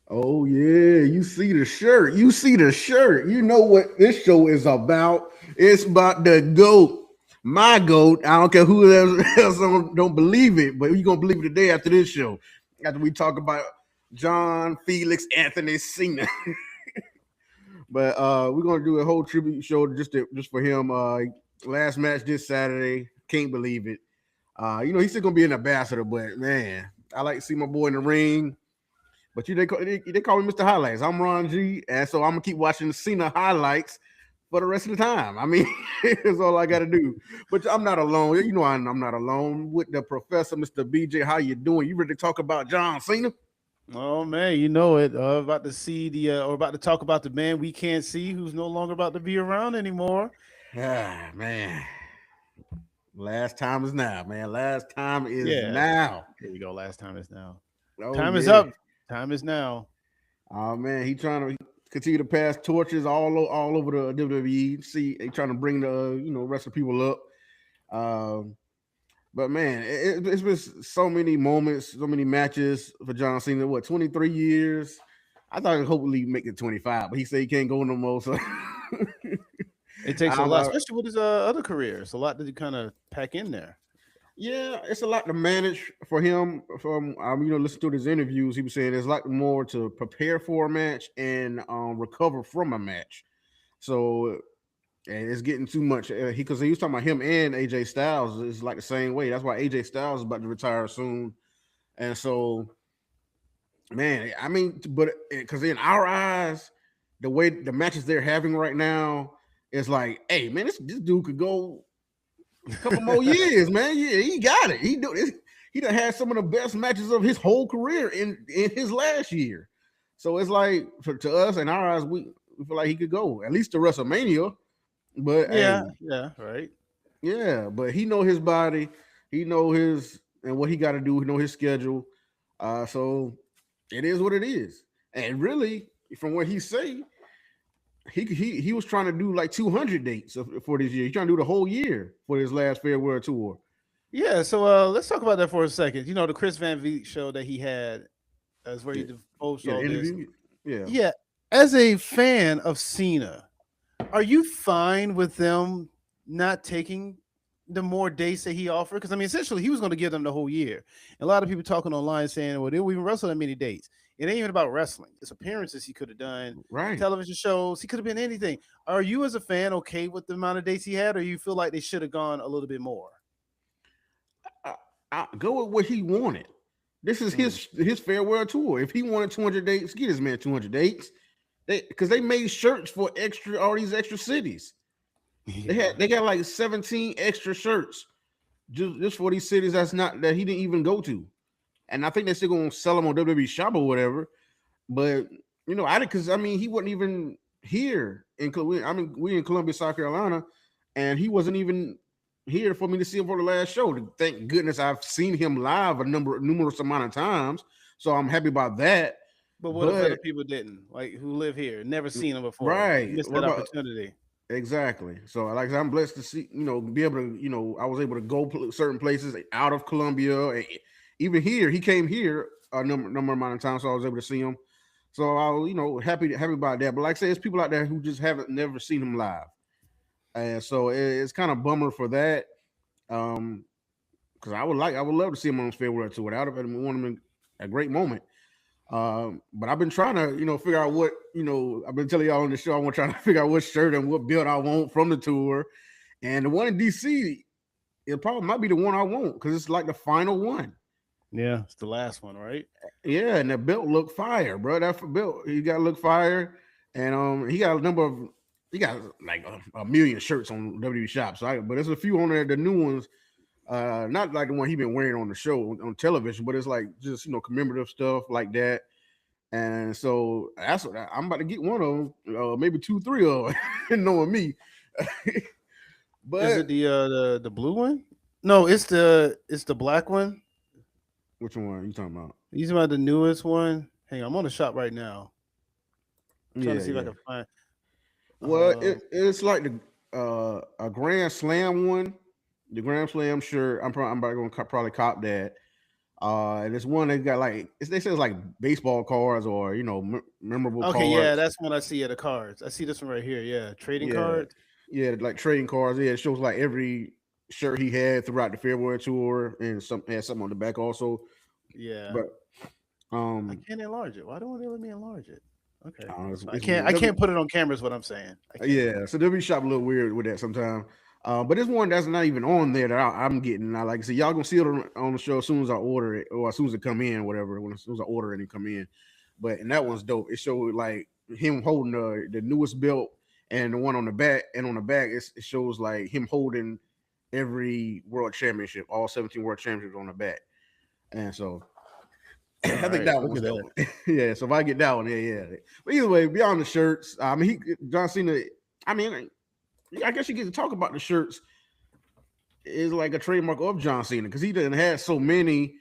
Oh yeah, you see the shirt. You see the shirt. You know what this show is about. It's about the goat. My goat. I don't care who else don't believe it, but you gonna believe it today after this show. After we talk about John Felix Anthony Cena. But we're gonna do a whole tribute show just for him. Last match this Saturday. Can't believe it. He's still gonna be an ambassador, but man, I like to see my boy in the ring. But they call me Mr. Highlights. I'm Ron G, and so I'm gonna keep watching the Cena highlights for the rest of the time. I mean, that's all I got to do. But I'm not alone. You know, I'm not alone with the professor, Mr. BJ. How you doing? You ready to talk about John Cena? Oh man, you know it. About to see or about to talk about the man we can't see, who's no longer about to be around anymore. Ah, man. Last time is now, man. Last time is Yeah, now. there you go. Last time is now. Oh Time is yeah. up. Time is now. Oh man, he trying to continue to pass torches all over the WWE. See, he trying to bring the rest of the people up. Um, but man, it's been so many moments, so many matches for John Cena. What 23 years? I thought he'd hopefully make it 25, but he said he can't go no more. So It takes a I'm, lot, especially with his other career. It's a lot to kind of pack in there. yeah, it's a lot to manage for him. From listen to his interviews, he was saying there's a lot more to prepare for a match and recover from a match. So and it's getting too much. Because he was talking about him and AJ Styles is like the same way. That's why AJ Styles is about to retire soon. And so, man, I mean, but because in our eyes, the way the matches they're having right now is like, hey, man, this dude could go a couple more years, man. Yeah, he got it. He do this. He done had some of the best matches of his whole career in his last year. So it's like to us in our eyes, we feel like he could go at least to WrestleMania. But Yeah, hey, yeah, right. yeah, but he know his body, he know his and what he got to do. He know his schedule. So it is what it is. And really, from what he say, he was trying to do like 200 dates for this year. He's trying to do the whole year for his last farewell tour. Yeah, so let's talk about that for a second. You know, the Chris Van Vliet show that he had is where he Yeah, divulged yeah, the all this. interview. Yeah, Yeah, as a fan of Cena, are you fine with them not taking the more dates that he offered? Because I mean, essentially, he was going to give them the whole year. And a lot of people talking online saying, "Well, did we even wrestle that many dates?" It ain't even about wrestling. It's appearances he could have done, right. television shows. He could have been anything. Are you, as a fan, okay with the amount of dates he had, or you feel like they should have gone a little bit more? I, I go with what he wanted. This is Mm. his farewell tour. If he wanted 200 dates, get his man 200 dates. They made shirts for all these extra cities. Yeah. They got like 17 extra shirts just for these cities that he didn't even go to. And I think they're still gonna sell them on WWE Shop or whatever. But I because I mean he wasn't even here we in Columbia, South Carolina, and he wasn't even here for me to see him for the last show. Thank goodness I've seen him live numerous amount of times. So I'm happy about that. But what if other But people didn't, like who live here, never seen him before, right, missed what that about opportunity? exactly? So like I said, I'm blessed to see be able to I was able to go certain places out of Columbia, and even here he came here a number amount of times, so I was able to see him. So I was happy about that. But like I say, it's people out there who just haven't never seen him live, and so it's kind of bummer for that. Um, because I would love to see him on his farewell tour. That would have been a great moment. But I've been trying to, figure out what, I've been telling y'all on the show, I want to try to figure out what shirt and what belt I want from the tour. And the one in DC, it probably might be the one I want because it's like the final one. Yeah, it's the last one, right? Yeah, and the belt look fire, bro. That belt, he got to look fire. And he got like a million shirts on WWE Shop. But there's a few on there, the new ones, not like the one he been wearing on the show on television, but it's like just commemorative stuff like that. And so that's what I'm about to get one of them, maybe two, three of them, knowing me. Is But it the blue one? No, it's the black one. which one are you talking about? These are the newest one. Hang on, I'm on the shop right now. I'm trying to Yeah, see if I yeah. can find. Well, Um, it's like the a Grand Slam one, the Grand Slam shirt. I'm probably gonna probably cop that. And it's one that got like they say it's like baseball cards or memorable Okay, yeah, cards. that's when I see the cards. I see this one right here. Yeah, trading Yeah, cards. yeah, like trading cards. Yeah, it shows like every shirt he had throughout the February tour, and some had something on the back also. Yeah, But I um, can't enlarge it. Why don't they let me enlarge it? Okay, I don't know, that's fine. I it's can't. weird. I can't put it on camera. Is what I'm saying. I can't. Yeah, so they'll be shop a little weird with that sometimes. But there's one that's not even on there that I'm getting. I like I said, y'all gonna see it on the show as soon as I order it, or as soon as it come in, whatever. As soon as I order it and come in. But and that one's dope. It showed like him holding the newest belt, and the one on the back, and on the back it shows like him holding every world championship, all 17 world championships on the back. And so All I think right, that one look was at that. dope. Yeah, so if I get that one, yeah. But either way, beyond the shirts, I mean, John Cena. I mean, I guess you get to talk about the shirts is like a trademark of John Cena because he done had so many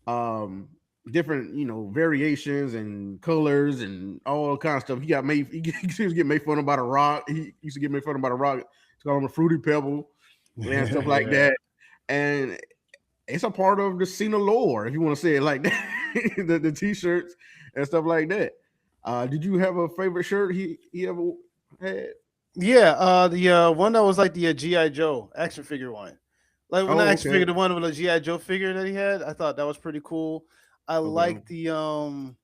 um different variations and colors and all kind of stuff. He got made. He was getting made fun of by the Rock. He used to get made fun of by the Rock. To call him a fruity pebble and stuff like Yeah. that. And it's a part of the Cena lore, if you want to say it like that. the t-shirts and stuff like that. Did you have a favorite shirt he ever had? Yeah, the one that was like the GI Joe action figure one, like when I Oh, action figure, okay. the one with the GI Joe figure that he had, I thought that was pretty cool. I Okay. liked the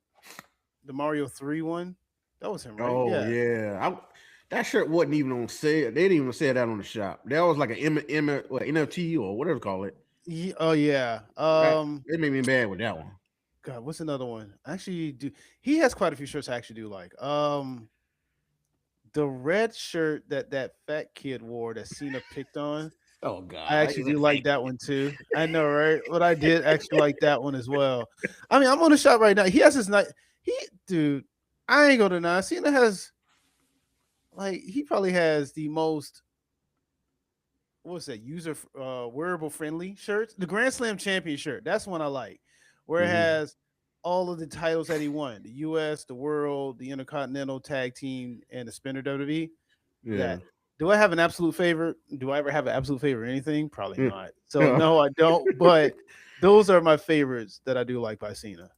Mario 3 one. That was him, right? Oh Yeah. yeah, that shirt wasn't even on sale. They didn't even sell that on the shop. That was like an NFT or whatever you call it. Oh yeah. It made me bad with that one. God, what's another one? Actually, do he has quite a few shirts I actually do like. The red shirt that fat kid wore that Cena picked on. Oh I God, actually do like that one too. I know, right? But I did actually like that one as well. I mean, I'm on the shop right now. He has his night. Dude, I ain't gonna deny. Cena has he probably has the most what's that user wearable friendly shirts. The Grand Slam champion shirt. That's one I like, where it hmm has all of the titles that he won: the U.S., the World, the Intercontinental Tag Team, and the Spinner WWE. yeah. That do I have an absolute favorite? Do I ever have an absolute favorite? Anything? Probably Yeah. not. So no, I don't. But those are my favorites that I do like by Cena.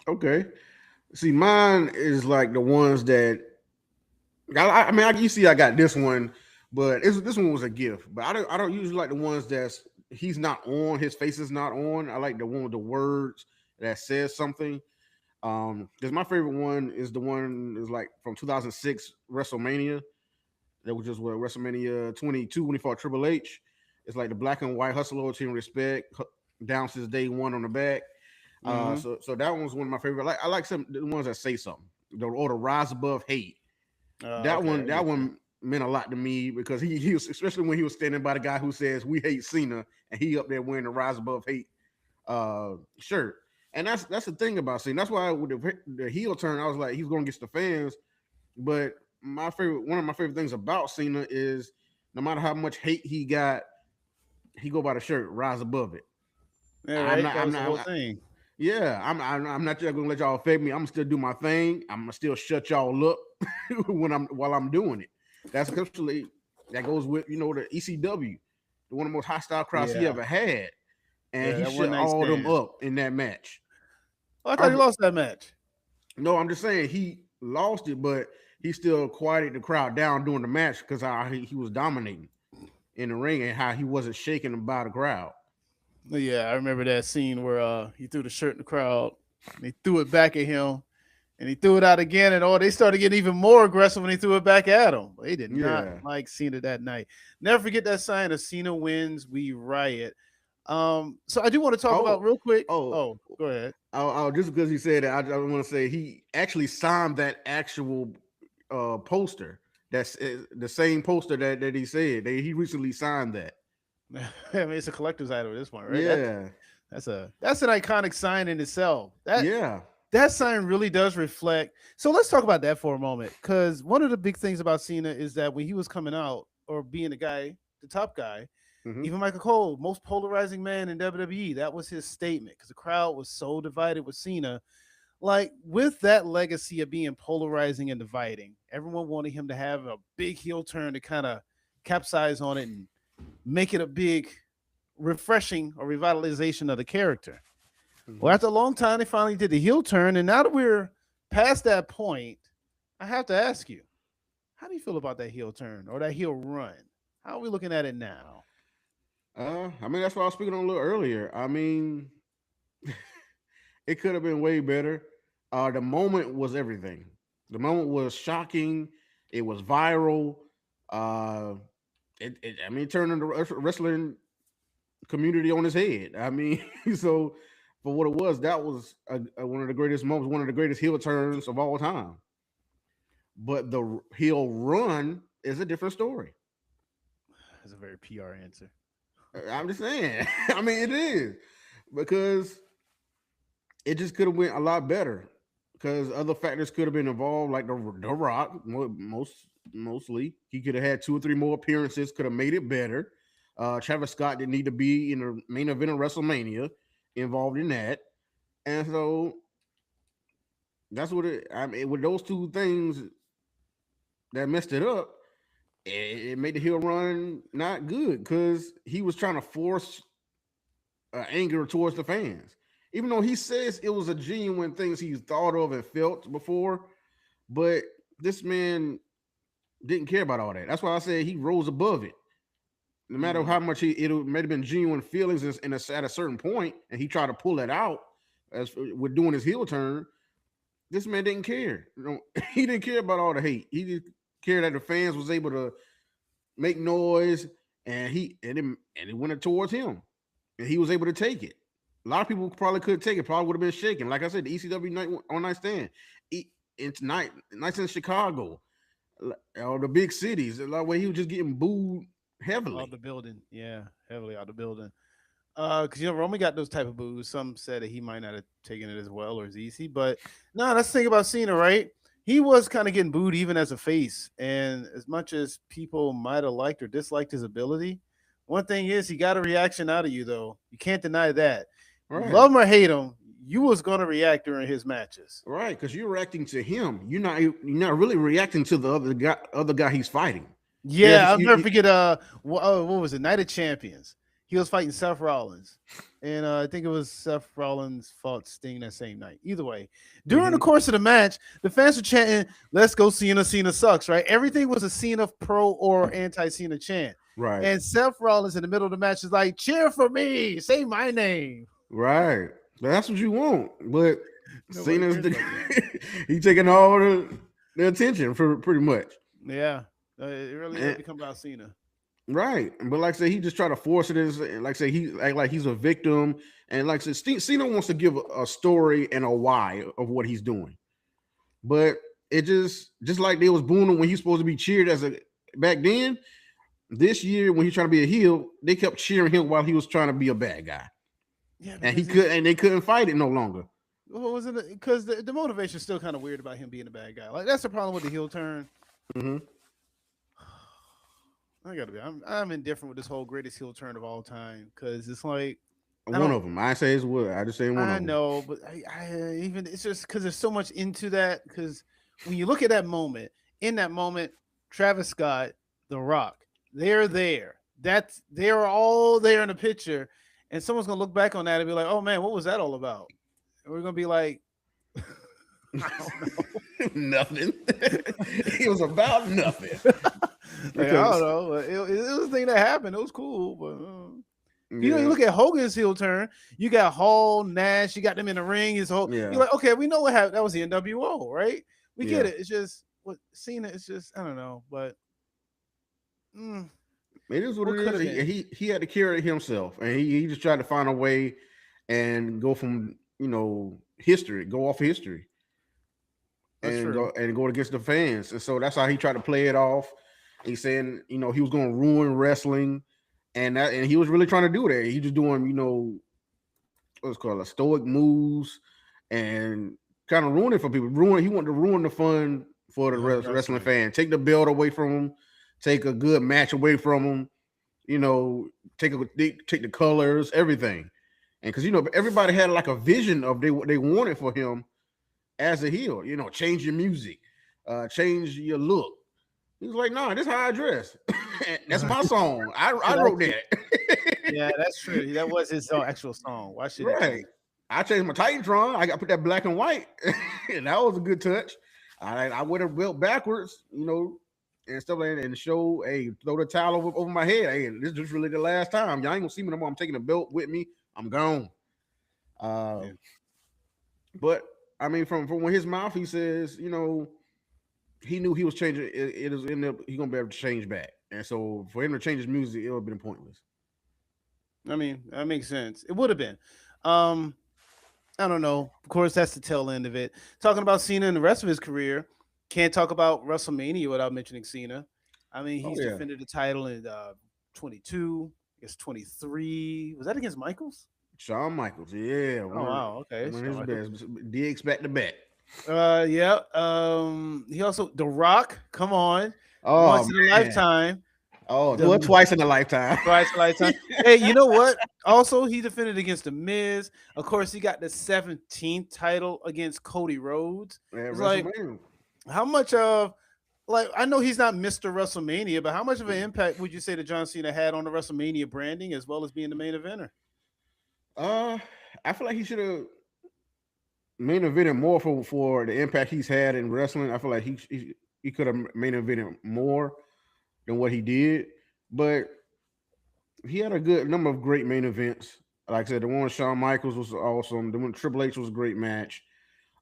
Okay. See, mine is like the ones that I mean, you see, I got this one, but this one was a gift. But I don't usually like the ones that's he's not on, his face is not on. I like the one with the words that says something. Because my favorite one is the one is like from 2006 WrestleMania. That was just what WrestleMania 22 when he fought Triple H. It's like the black and white hustle, loyalty, and respect. Down since day one on the back. Mm-hmm. So that one's one of my favorite. I like some the ones that say something. Or the rise above hate. That Okay, one I that get you. one meant a lot to me because he was, especially when he was standing by the guy who says we hate Cena and he up there wearing the rise above hate shirt. And that's the thing about Cena. That's why with the heel turn, I was like he's going to get the fans. But one of my favorite things about Cena is no matter how much hate he got, he go by the shirt rise above it. Yeah, I'm right. not. That I'm was the not. whole thing. Yeah, I'm not just gonna let y'all affect me. I'm gonna still do my thing. I'm gonna still shut y'all up while I'm doing it. That's especially that goes with the ECW, one of the most hostile crowds he Yeah, ever had, and yeah. he That one shut night all them stand. up in that match. Oh, I I thought he was lost that match. no, I'm just saying he lost it, but he still quieted the crowd down during the match because how he was dominating in the ring and how he wasn't shaken by the crowd. Yeah, I remember that scene where he threw the shirt in the crowd and he threw it back at him and he threw it out again and they started getting even more aggressive when he threw it back at him. They did not Yeah. like Cena that night. Never forget that sign of Cena wins, we riot. So I do want to talk about Oh, real quick. oh, Oh, go ahead. just because he said that, I want to say he actually signed that actual poster. That's the same poster that he said. He recently signed that. I mean, it's a collector's item at this point, right? Yeah, That's an iconic sign in itself. yeah. That sign really does reflect. So let's talk about that for a moment, because one of the big things about Cena is that when he was coming out or being the guy, the top guy, hmm even Michael Cole, most polarizing man in WWE, that was his statement because the crowd was so divided with Cena. Like with that legacy of being polarizing and dividing, everyone wanted him to have a big heel turn to kind of capsize on it and make it a big refreshing or revitalization of the character. Well, after a long time, they finally did the heel turn, and now that we're past that point, I have to ask you, how do you feel about that heel turn or that heel run? How are we looking at it now? I mean, that's what I was speaking on a little earlier. I mean, it could have been way better. The moment was everything. The moment was shocking. It was viral. Uh, I mean, it turned the wrestling community on his head. I mean, so for what it was, that was one of the greatest moments, one of the greatest heel turns of all time. But the heel run is a different story. That's a very PR answer. I'm just saying. I mean, it is because it just could have went a lot better. Because other factors could have been involved, like the Rock. Mostly, he could have had 2 or 3 more appearances. Could have made it better. Travis Scott didn't need to be in the main event of WrestleMania, involved in that, and so that's what it. I mean, with those 2 things that messed it up, it made the heel run not good because he was trying to force anger towards the fans. Even though he says it was a genuine things he thought of and felt before, but this man didn't care about all that. That's why I said he rose above it. No matter how much it might have been genuine feelings at a certain point, and he tried to pull it out as with doing his heel turn. This man didn't care. He didn't care about all the hate. He didn't care that the fans was able to make noise, and it went towards him, and he was able to take it. A lot of people probably couldn't take it. Probably would have been shaken. Like I said, the ECW night stand. It's nights in Chicago, or the big cities. Like where he was just getting booed heavily. Out the building, yeah, heavily out the building. Because Roman got those type of boos. Some said that he might not have taken it as well or as easy, but no, let's think about Cena, right? He was kind of getting booed even as a face, and as much as people might have liked or disliked his ability, one thing is he got a reaction out of you, though. You can't deny that. Right. Love him or hate him, you was gonna react during his matches, right? Because you're reacting to him. You're not really reacting to the other guy he's fighting. Yeah, I'll never forget. What was it? Night of Champions. He was fighting Seth Rollins, and I think it was Seth Rollins fought Sting that same night. Either way, during the course of the match, the fans were chanting, "Let's go Cena! Cena sucks!" Right? Everything was a Cena pro or anti-Cena chant. Right. And Seth Rollins in the middle of the match is like, "Cheer for me! Say my name!" Right. That's what you want, but Cena's he taking all the attention for pretty much. Yeah, it really did become about Cena. Right, but like I say, he just try to force it as like I say he act like he's a victim, and like I said, Cena wants to give a story and a why of what he's doing, but it just like they was booing him when he's supposed to be cheered as a back then. This year when he's trying to be a heel, they kept cheering him while he was trying to be a bad guy. Yeah, and they couldn't fight it no longer. What was it? Because the motivation is still kind of weird about him being a bad guy. Like that's the problem with the heel turn. Mm-hmm. I gotta be. I'm indifferent with this whole greatest heel turn of all time because it's like one of them. I say it's what I just say one. I know, but I even it's just because there's so much into that. Because when you look at that moment, in that moment, Travis Scott, The Rock, they're there. They're all there in the picture, and someone's gonna look back on that and be like, "Oh man, what was that all about?" And we're gonna be like, "I don't know, nothing." It was about nothing. Like, I don't know. It was a thing that happened. It was cool, but you look at Hogan's heel turn. You got Hall, Nash. You got them in the ring. You're like, okay, we know what happened. That was the NWO, right? We get it. It's just what Cena. It's just I don't know, but it is what it is. He had to carry it himself, and he just tried to find a way and go from history, go off history, and go against the fans, and so that's how he tried to play it off. He's saying, he was going to ruin wrestling, and he was really trying to do that. He just doing, what's called stoic moves, and kind of ruin it for people. He wanted to ruin the fun for the wrestling fan. Take the belt away from him. Take a good match away from him. Take the colors, everything, and because everybody had like a vision of what they wanted for him as a heel. Change your music, change your look. He was like, "Nah, this is how I dress. That's my song. I wrote that." Yeah, that's true. That was his actual song. Why should right? I changed my Titantron. I got put that black and white, and that was a good touch. I would have built backwards, and stuff like that, and show, hey, throw the towel over my head. Hey, this is really the last time. Y'all ain't gonna see me no more. I'm taking the belt with me. I'm gone. Uh, Yeah. but I mean, from when his mouth, he says, he knew he was changing. It is in there. He gonna be able to change back, and so for him to change his music, it would have been pointless. I mean, that makes sense. It would have been. Um, I don't know. Of course, that's the tail end of it. Talking about Cena and the rest of his career, can't talk about WrestleMania without mentioning Cena. I mean, Oh he's yeah, defended the title in 22, I guess 23. Was that against Michaels? Shawn Michaels. Yeah, Oh wow, okay, one of Shawn his Michaels. best. Did expect the bet. Yeah. He also The Rock. Come on, Oh once in a man. lifetime. Oh, well, The twice in a lifetime. Twice a lifetime. Hey, you know what? Also, he defended against the Miz. Of course, he got the 17th title against Cody Rhodes. At It's like, WrestleMania. how much of like I know he's not Mr. WrestleMania, but how much of an impact would you say that John Cena had on the WrestleMania branding as well as being the main eventer? Uh, I feel like he should have main evented more for the impact he's had in wrestling. I feel like he could have main evented more than what he did, but he had a good number of great main events. Like I said, the one with Shawn Michaels was awesome. The one with Triple H was a great match.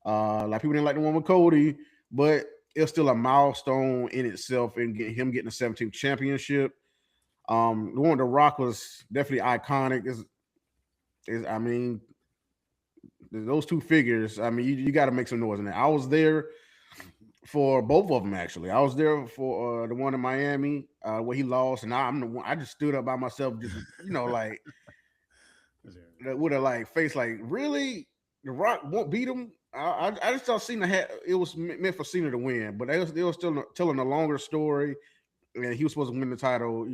Like people didn't like the one with Cody, but it was still a milestone in itself in him getting the 17th championship. The one with The Rock was definitely iconic. I mean, those two figures. I mean, you got to make some noise in there. I was there for both of them actually. I was there for the one in Miami where he lost, and I'm the one. I just stood up by myself, just like with a like face, like really, The Rock won't beat him. I just thought Cena had it was meant for Cena to win, but they were still telling a longer story, and he was supposed to win the title,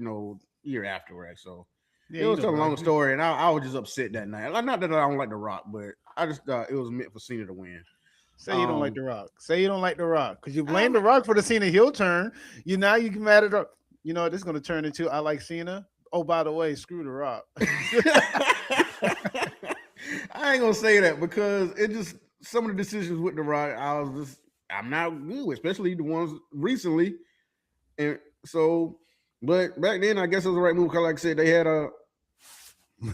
year afterwards. So Yeah, it you was know still the a Rock. long story, and I was just upset that night. Like, not that I don't like The Rock, but I just thought it was meant for Cena to win. Say you don't like Um, The Rock. Say you don't like The Rock because you blame I'm, The Rock for the Cena heel turn. You can mad at her. You know what this is going to turn into? I like Cena. Oh, by the way, screw The Rock. I ain't gonna say that because it just some of the decisions with The Rock, I'm not good with, especially the ones recently. And so, but back then, I guess it was the right move because, like I said, they had a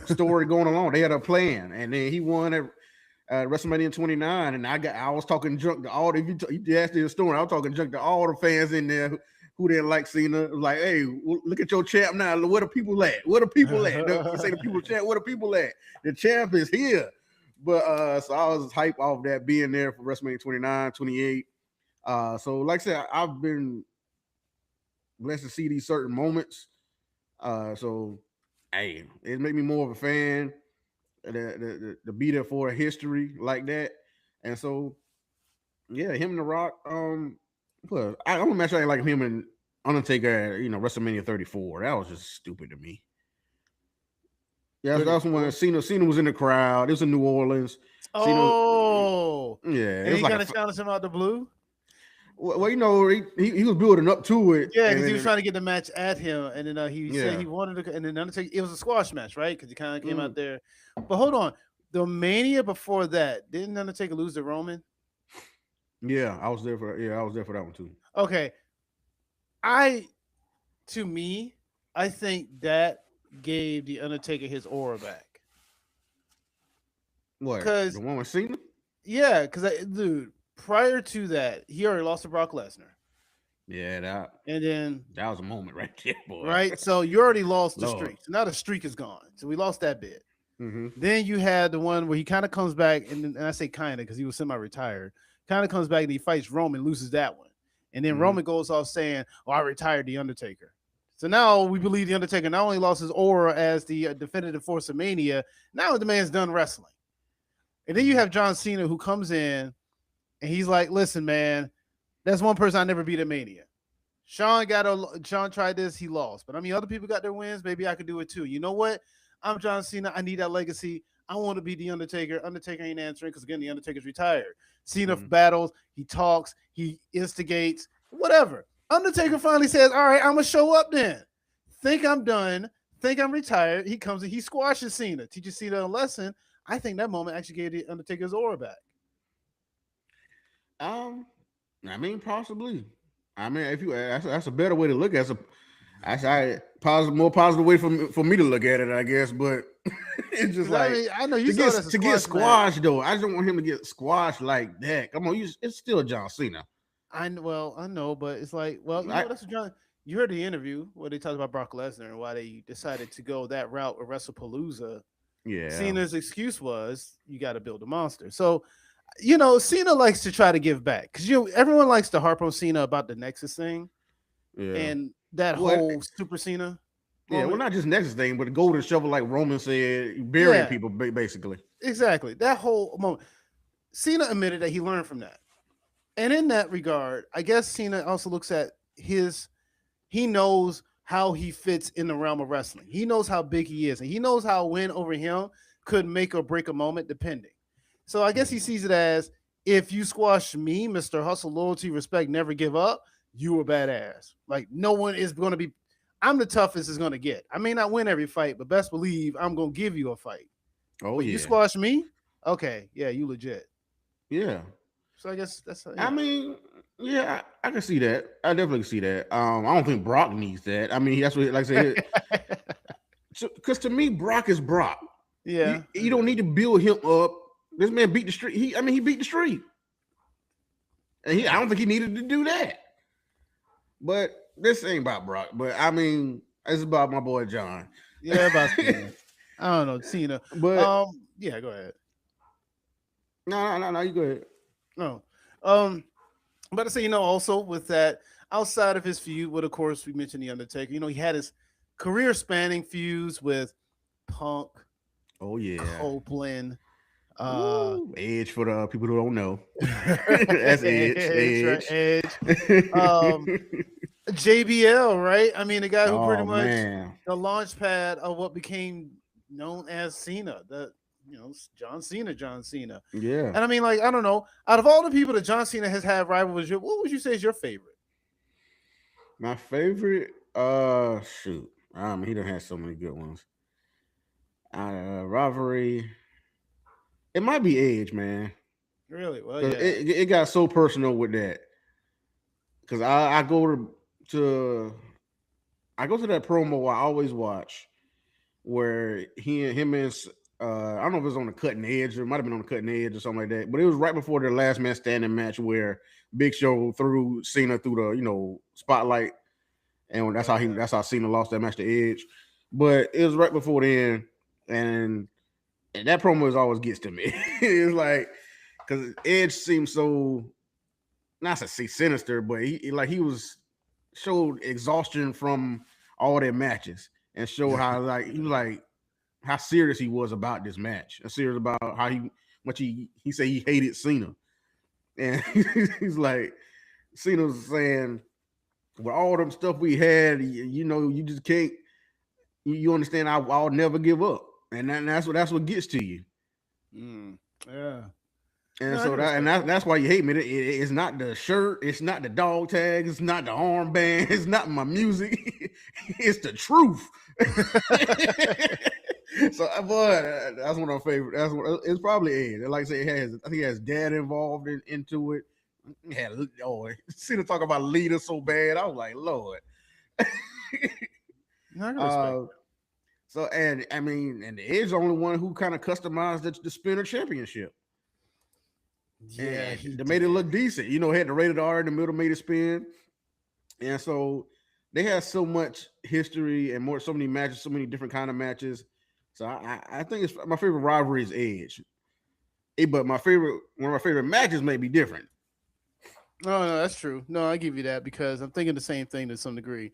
story going along. They had a plan, and then he won at WrestleMania 29. And I was talking junk to all. If you asked the story, I was talking junk to all the fans in there who didn't like Cena. It was like, hey, look at your champ now. Where the people at? Where the people at? You say the people champ. Where the people at? The champ is here. But so I was hyped off that being there for WrestleMania 29, 28. So like I said, I've been blessed to see these certain moments. So hey, it made me more of a fan. The be there for a history like that, and so yeah, him and The Rock. Well, I don't imagine I like him and Undertaker. WrestleMania 34. That was just stupid to me. Yeah, that's when 34. Cena was in the crowd. It was in New Orleans. Cena, Oh, yeah, it and was he like kind of challenged him out the blue. well, he was building up to it, Yeah, and because he was then trying to get the match at him, and then he said yeah, he wanted to, and then Undertaker. It was a squash match, right? Because he kind of came mm, out there. But hold on, the Mania before that, didn't Undertaker lose to Roman? yeah, I was there for that one too. Okay, I to me, I think that gave the Undertaker his aura back. What, the Cause one with Cena? yeah, dude, prior to that, he already lost to Brock Lesnar, Yeah, and then that was a moment right there, boy. right, so you already lost the Lord. streak. So now the streak is gone. So we lost that bit. Mm-hmm. Then you had the one where he kind of comes back, and I say kind of because he was semi-retired. Kind of comes back and he fights Roman, loses that one, and then Mm-hmm. Roman goes off saying, "Oh, I retired the Undertaker." So now we believe the Undertaker not only lost his aura as the definitive force of Mania, now the man's done wrestling. And then you have John Cena who comes in and he's like, "Listen, man, that's one person I never beat at Mania. Sean tried this, he lost. But I mean, other people got their wins. Maybe I could do it too. You know what? I'm John Cena. I need that legacy. I want to be the Undertaker. Undertaker ain't answering because again, the Undertaker's retired. Cena Mm-hmm. battles, he talks, he instigates, whatever. Undertaker finally says, "All right, I'm gonna show up then. Think I'm done. Think I'm retired." He comes and he squashes Cena, teaches Cena a lesson. I think that moment actually gave the Undertaker's aura back. Um, I mean, possibly. I mean, if you that's a better way to look at it. That's a positive, more positive way for me to look at it, I guess. But it's just Because I like mean, I know you saw it as a to get squash match. squashed though. I just don't want him to get squashed like that. Come on, it's still John Cena. I know, but it's like, well, I, that's what John. You heard the interview where they talked about Brock Lesnar and why they decided to go that route with WrestlePalooza. yeah, Cena's excuse was you got to build a monster. So, Cena likes to try to give back because everyone likes to harp on Cena about the Nexus thing yeah. and that What? whole Super Cena Yeah, well, moment. not just next thing, but the golden shovel, like Roman said, burying Yeah, people basically. exactly. That whole moment. Cena admitted that he learned from that. And in that regard, I guess Cena also looks at he knows how he fits in the realm of wrestling. He knows how big he is, and he knows how a win over him could make or break a moment, depending. So I guess he sees it as if you squash me, Mr. Hustle, Loyalty, Respect, Never Give Up, you a badass. Like no one is going to be. I'm the toughest is going to get. I may not win every fight, but best believe I'm going to give you a fight. Oh But you yeah, squash me, okay, yeah, you legit. yeah. So I guess that's I mean, yeah, I can see that. I definitely see that. I don't think Brock needs that. I mean, that's what, like I said, because to me, Brock is Brock. yeah. You don't need to build him up. This man beat the street. He beat the street, and I don't think he needed to do that. But this ain't about Brock. But I mean, it's about my boy John. Yeah, about Cena. I don't know, Cena. But Yeah, go ahead. no, you go ahead. No. But I say, also with that, outside of his feud with, of course, we mentioned The Undertaker, he had his career spanning feuds with Punk, Oh yeah, Copeland, Edge for the people who don't know. That's Edge, right? Edge. Edge. JBL, right? I mean, the guy who pretty Oh much man, the launch pad of what became known as Cena, John Cena. yeah. And I mean, like, I don't know, out of all the people that John Cena has had rivals, what would you say is your favorite? My favorite, shoot, he done had so many good ones. Rivalry. It might be Edge, man, Really? Well, because yeah. it got so personal with that. Because I go to that promo I always watch where him and I don't know if it was on the cutting edge or it might have been on the cutting edge or something like that, but it was right before their last man standing match where Big Show threw Cena through the spotlight, and that's how Cena lost that match to Edge. But it was right before then, and that promo always gets to me. It's like because Edge seems so not to say sinister, but he was showed exhaustion from all their matches and showed how like he was like how serious he was about this match and serious about how much he said he hated Cena. And he's like Cena was saying with all them stuff we had, you just can't you understand I'll never give up. And that's what gets to you. Yeah. And No, so that's why you hate me. It's not the shirt, it's not the dog tag, it's not the armband, it's not my music. It's the truth. So, boy, that's one of my favorite. It's probably Ed. Like I say, I think he has dad involved into it. See the talk about leader so bad. I was like, Lord. No, I can respect. So, and I mean, and Ed's the only one who kind of customized the Spinner Championship. Yeah, they made it look decent. Had the rated R in the middle, made it spin. And so they had so much history and so many matches, so many different kind of matches. So I think it's my favorite rivalry is Edge. But one of my favorite matches may be different. No, that's true. No, I give you that because I'm thinking the same thing to some degree.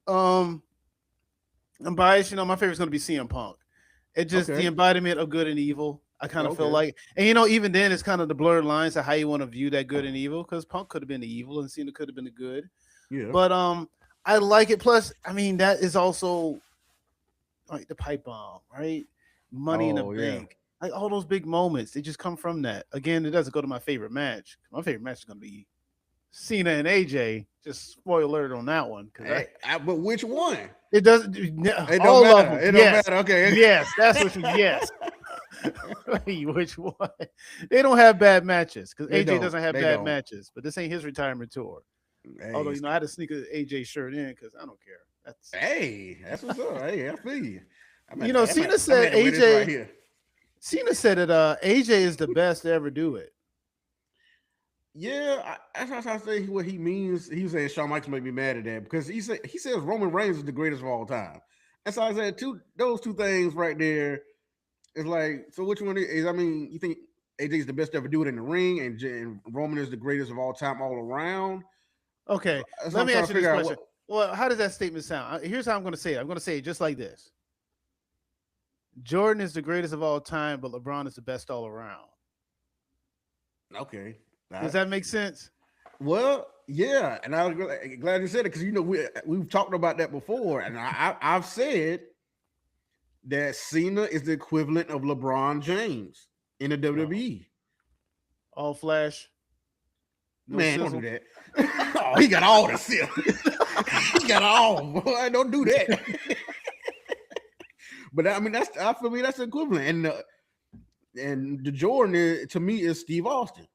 I'm biased. My favorite's going to be CM Punk. It's just the embodiment of good and evil. I kind of feel like, and even then, it's kind of the blurred lines of how you want to view that good and evil because Punk could have been the evil and Cena could have been the good. Yeah. But I like it. Plus, I mean, that is also like the pipe bomb, right? Money in the Bank. Like all those big moments, they just come from that. Again, it doesn't go to my favorite match. My favorite match is going to be Cena and AJ. Just spoiler alert on that one. But which one? It doesn't. It all don't of matter. them. It don't matter. Okay. Yes, that's what you. Yes. Which one? They don't have bad matches because They AJ don't. doesn't have They bad don't. matches. But this ain't his retirement tour. Hey, Although I had to sneak a AJ shirt in because I don't care. That's that's what's up. Hey, I feel you. Cena I'm said at to wear this right AJ. here. Cena said that AJ is the best to ever do it. Yeah, that's how I say what he means. He was saying Shawn Michaels may be mad at that because he says Roman Reigns is the greatest of all time. And so I said those two things right there is like, so which one is? I mean, you think AJ is the best to ever do it in the ring, and Roman is the greatest of all time all around? Okay, That's what let I'm me trying ask to you this figure out. question. What? Well, how does that statement sound? Here's how I'm going to say it. I'm going to say it just like this: Jordan is the greatest of all time, but LeBron is the best all around. Okay, all Does right. that make sense? Well, yeah, and I'm glad you said it because we've talked about that before, and I've said that Cena is the equivalent of LeBron James in the Oh, WWE. all flash, no Man, don't do sizzle. that. Oh, he got all the silk. He got all. Boy, don't do that. But I mean, for me that's the equivalent. And the Jordan to me is Steve Austin.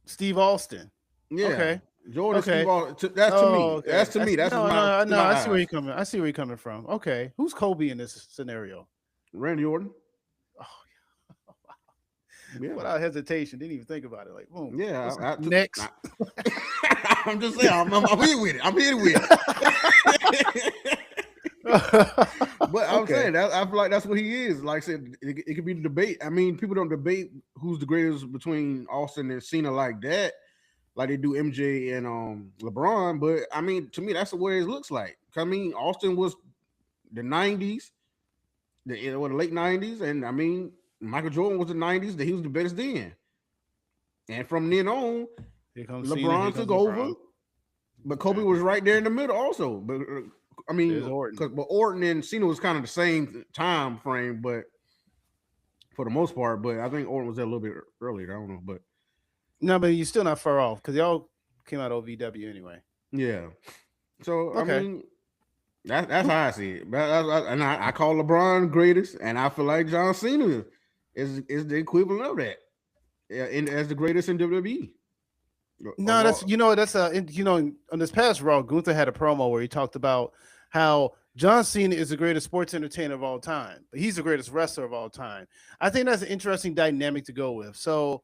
Steve Austin. Yeah, Okay. Jordan, Steve Okay. Austin. That's to Oh, me. okay. That's No, to no. my I see where eyes. you're coming. I see where you're coming from. Okay. Who's Kobe in this scenario? Randy Orton. Oh, Yeah, without hesitation. Didn't even think about it. Like, boom. yeah. What's next? I'm just saying. I'm here with it. I'm here with it. But I'm Okay. saying that I feel like that's what he is. Like I said, it could be the debate. I mean, people don't debate who's the greatest between Austin and Cena like that, like they do MJ and LeBron. But I mean, to me, that's the way it looks like. I mean, Austin was the '90s, the late '90s, and I mean, Michael Jordan was the '90s. That he was the best then, and from then on, Here comes Cena. Here LeBron comes took over. LeBron. But Kobe Okay. was right there in the middle also. But I There's mean, Orton. but Orton and Cena was kind of the same time frame, but for the most part. But I think Orton was there a little bit earlier. I don't know, but No, but you're still not far off because y'all came out OVW anyway. yeah. So I Okay. mean, that's how I see it. And I call LeBron greatest, and I feel like John Cena is the equivalent of that, as the greatest in WWE. No, that's on this past Raw, Gunther had a promo where he talked about how John Cena is the greatest sports entertainer of all time, but he's the greatest wrestler of all time. I think that's an interesting dynamic to go with. So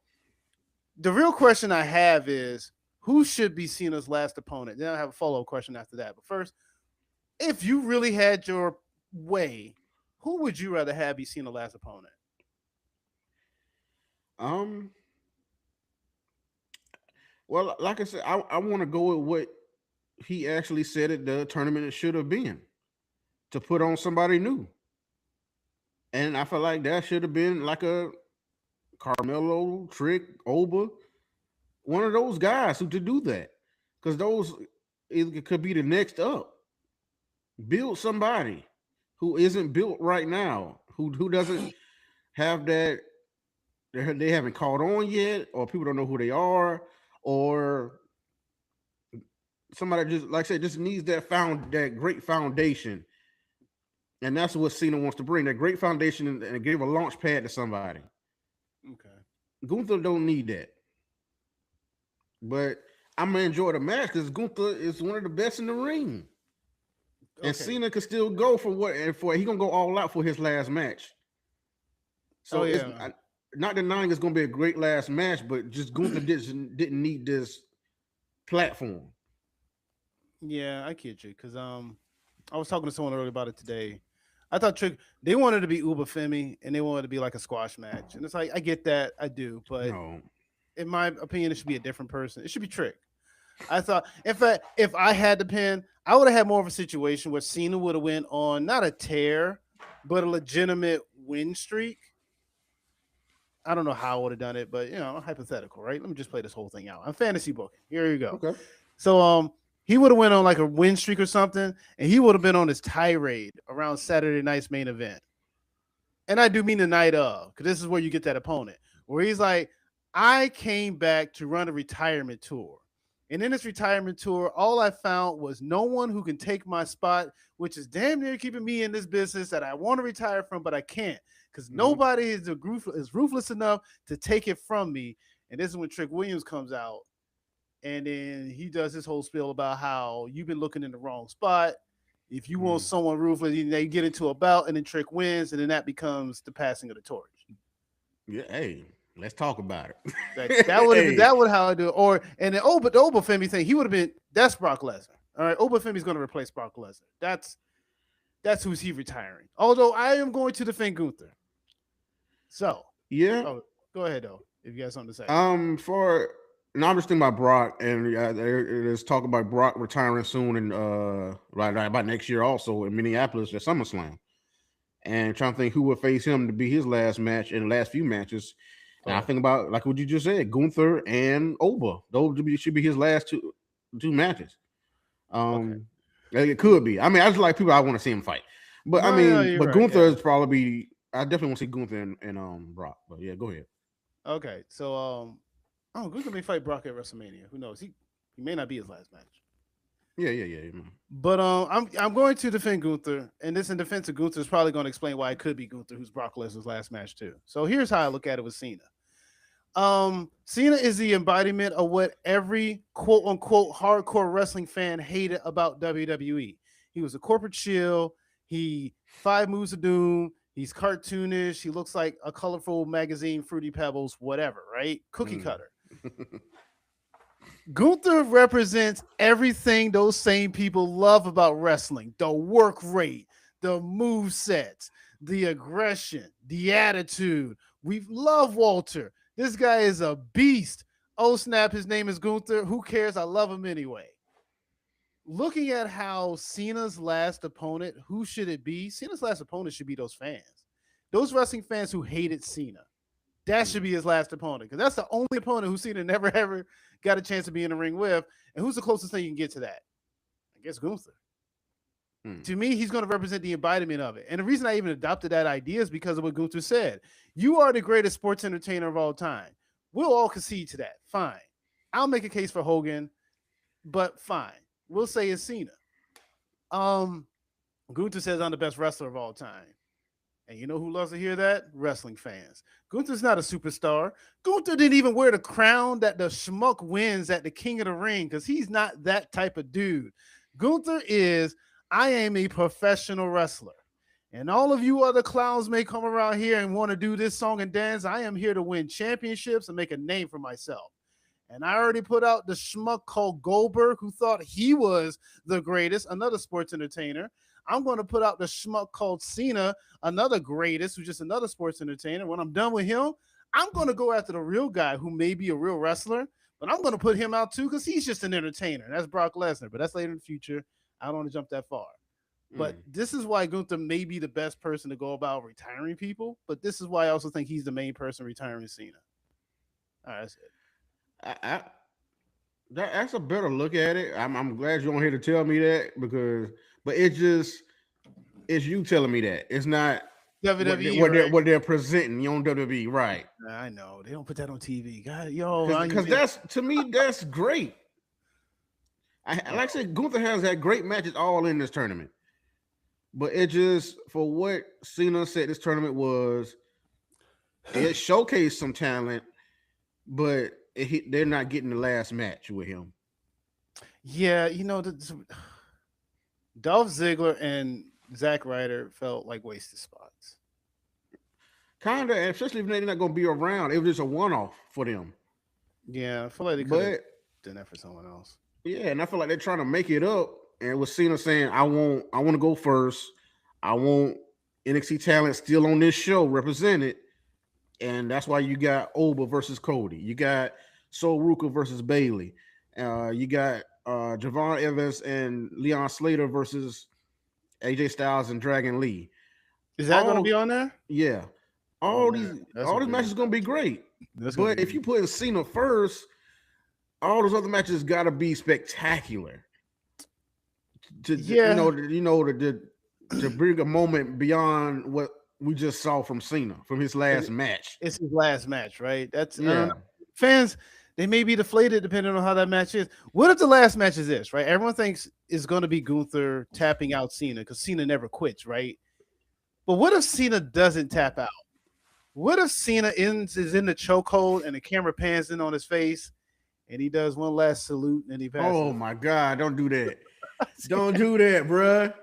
the real question I have is who should be Cena's last opponent? Then I have a follow-up question after that. But first, if you really had your way, who would you rather have be Cena's last opponent? um. Well, like I said, I want to go with what he actually said at the tournament it should have been to put on somebody new. And I feel like that should have been like a Carmelo, Trick, Oba, one of those guys who to do that. Because those it could be the next up. Build somebody who isn't built right now, who doesn't have that they haven't caught on yet, or people don't know who they are, or somebody just like I said, just needs that great foundation. And that's what Cena wants to bring, that great foundation and give a launch pad to somebody. Okay. Gunther don't need that. But I'm gonna enjoy the match because Gunther is one of the best in the ring. And Okay. Cena could still go for what and for he gonna go all out for his last match. Oh So it's yeah. not denying it's gonna be a great last match, but just Gunther didn't need this platform. Yeah, I get you. Cause I was talking to someone earlier about it today. I thought Trick they wanted to be Uber Femi and they wanted to be like a squash match. And it's like I get that, I do, but No. in my opinion, it should be a different person. It should be Trick. I thought if I had to pin, I would have had more of a situation where Cena would have went on not a tear, but a legitimate win streak. I don't know how I would have done it, but hypothetical, right? Let me just play this whole thing out. I'm fantasy booking. Here you go. Okay. So he would have went on like a win streak or something, and he would have been on his tirade around Saturday night's main event. And I do mean the night of, because this is where you get that opponent, where he's like, I came back to run a retirement tour. And in this retirement tour, all I found was no one who can take my spot, which is damn near keeping me in this business that I want to retire from, but I can't. because Mhm. nobody is ruthless enough to take it from me. And this is when Trick Williams comes out, and then he does his whole spiel about how you've been looking in the wrong spot. If you want Mhm. someone ruthless, they get into a bout, and then Trick wins, and then that becomes the passing of the torch. Yeah, hey, let's talk about Like that it. would have been Hey, that would how I do it. Or and then but the Obafemi thing, he would have been that's Brock Lesnar. All right, Obafemi's going to replace Brock Lesnar. That's who's he retiring. Although I am going to defend Gunther. So, yeah. oh, go ahead though if you got something to say. For now, I'm just thinking about Brock, and there's talk about Brock retiring soon, and right about next year also in Minneapolis at SummerSlam. And trying to think who would face him to be his last match in the last few matches. And I Oh, think about like what you just said, Gunther and Oba. Those should be his last two matches. okay. It could be. I mean, I just like people I want to see him fight. But I No, no, mean, you're but right. Gunther Yeah. is probably. I definitely want to see Gunther and Brock. But yeah, go ahead. Okay. So oh, Gunther may fight Brock at WrestleMania. Who knows? He may not be his last match. Yeah. But I'm going to defend Gunther, and this in defense of Gunther is probably going to explain why it could be Gunther, who's Brock Lesnar's last match too. So here's how I look at it with Cena. Cena is the embodiment of what every quote unquote hardcore wrestling fan hated about WWE. He was a corporate shill. He 5 moves of doom. He's cartoonish. He looks like a colorful magazine, Fruity Pebbles, whatever, right? Cookie Mm. cutter. Gunther represents everything those same people love about wrestling: the work rate, the move sets, the aggression, the attitude. We love Walter. This guy is a beast. Oh, snap. His name is Gunther. Who cares? I love him anyway. Looking at how Cena's last opponent, who should it be? Cena's last opponent should be those fans. Those wrestling fans who hated Cena. That should be his last opponent, because that's the only opponent who Cena never ever got a chance to be in the ring with. And who's the closest thing you can get to that? I guess Gunther. To me, he's going to represent the embodiment of it. And the reason I even adopted that idea is because of what Gunther said. You are the greatest sports entertainer of all time. We'll all concede to that. Fine. I'll make a case for Hogan, but fine. We'll say it's Cena. Gunther says I'm the best wrestler of all time. And you know who loves to hear that? Wrestling fans. Gunther's not a superstar. Gunther didn't even wear the crown that the schmuck wins at the King of the Ring, because he's not that type of dude. Gunther is, I am a professional wrestler. And all of you other clowns may come around here and want to do this song and dance. I am here to win championships and make a name for myself. And I already put out the schmuck called Goldberg, who thought he was the greatest, another sports entertainer. I'm going to put out the schmuck called Cena, another greatest, who's just another sports entertainer. When I'm done with him, I'm going to go after the real guy who may be a real wrestler, but I'm going to put him out too, because he's just an entertainer. That's Brock Lesnar, but that's later in the future. I don't want to jump that far. But this is why Gunther may be the best person to go about retiring people, but this is why I also think he's the main person retiring Cena. All right, that's it. I that's a better look at it. I'm glad you're on here to tell me that, but it's you telling me that. It's not WWE, right? what they're presenting on WWE, right? I know they don't put that on TV. God, yo, Because that's, to me, that's great. Like I said, Gunther has had great matches all in this tournament, but it just, for what Cena said this tournament was, it showcased some talent, but they're not getting the last match with him. Yeah, Dolph Ziggler and Zack Ryder felt like wasted spots. Kind of, especially if they're not going to be around. It was just a one-off for them. Yeah, I feel like they could have But done that for someone else. yeah, and I feel like they're trying to make it up. And with Cena saying, I want to go first. I want NXT talent still on this show represented. And that's why you got Oba versus Cody. You got Sol Ruka versus Bailey. You got Javon Evans and Leon Slater versus AJ Styles and Dragon Lee. Is that going to be on there? Yeah. All these matches are going to be great. But if you put Cena first, all those other matches got to be spectacular. To bring a moment beyond what we just saw from Cena from his last match. It's his last match, right? That's fans. They may be deflated depending on how that match is. What if the last match is this, right? Everyone thinks it's going to be Gunther tapping out Cena because Cena never quits, right? But what if Cena doesn't tap out? What if Cena is in the chokehold and the camera pans in on his face and he does one last salute and he Oh passes? my God, don't do that. Don't do that, bruh.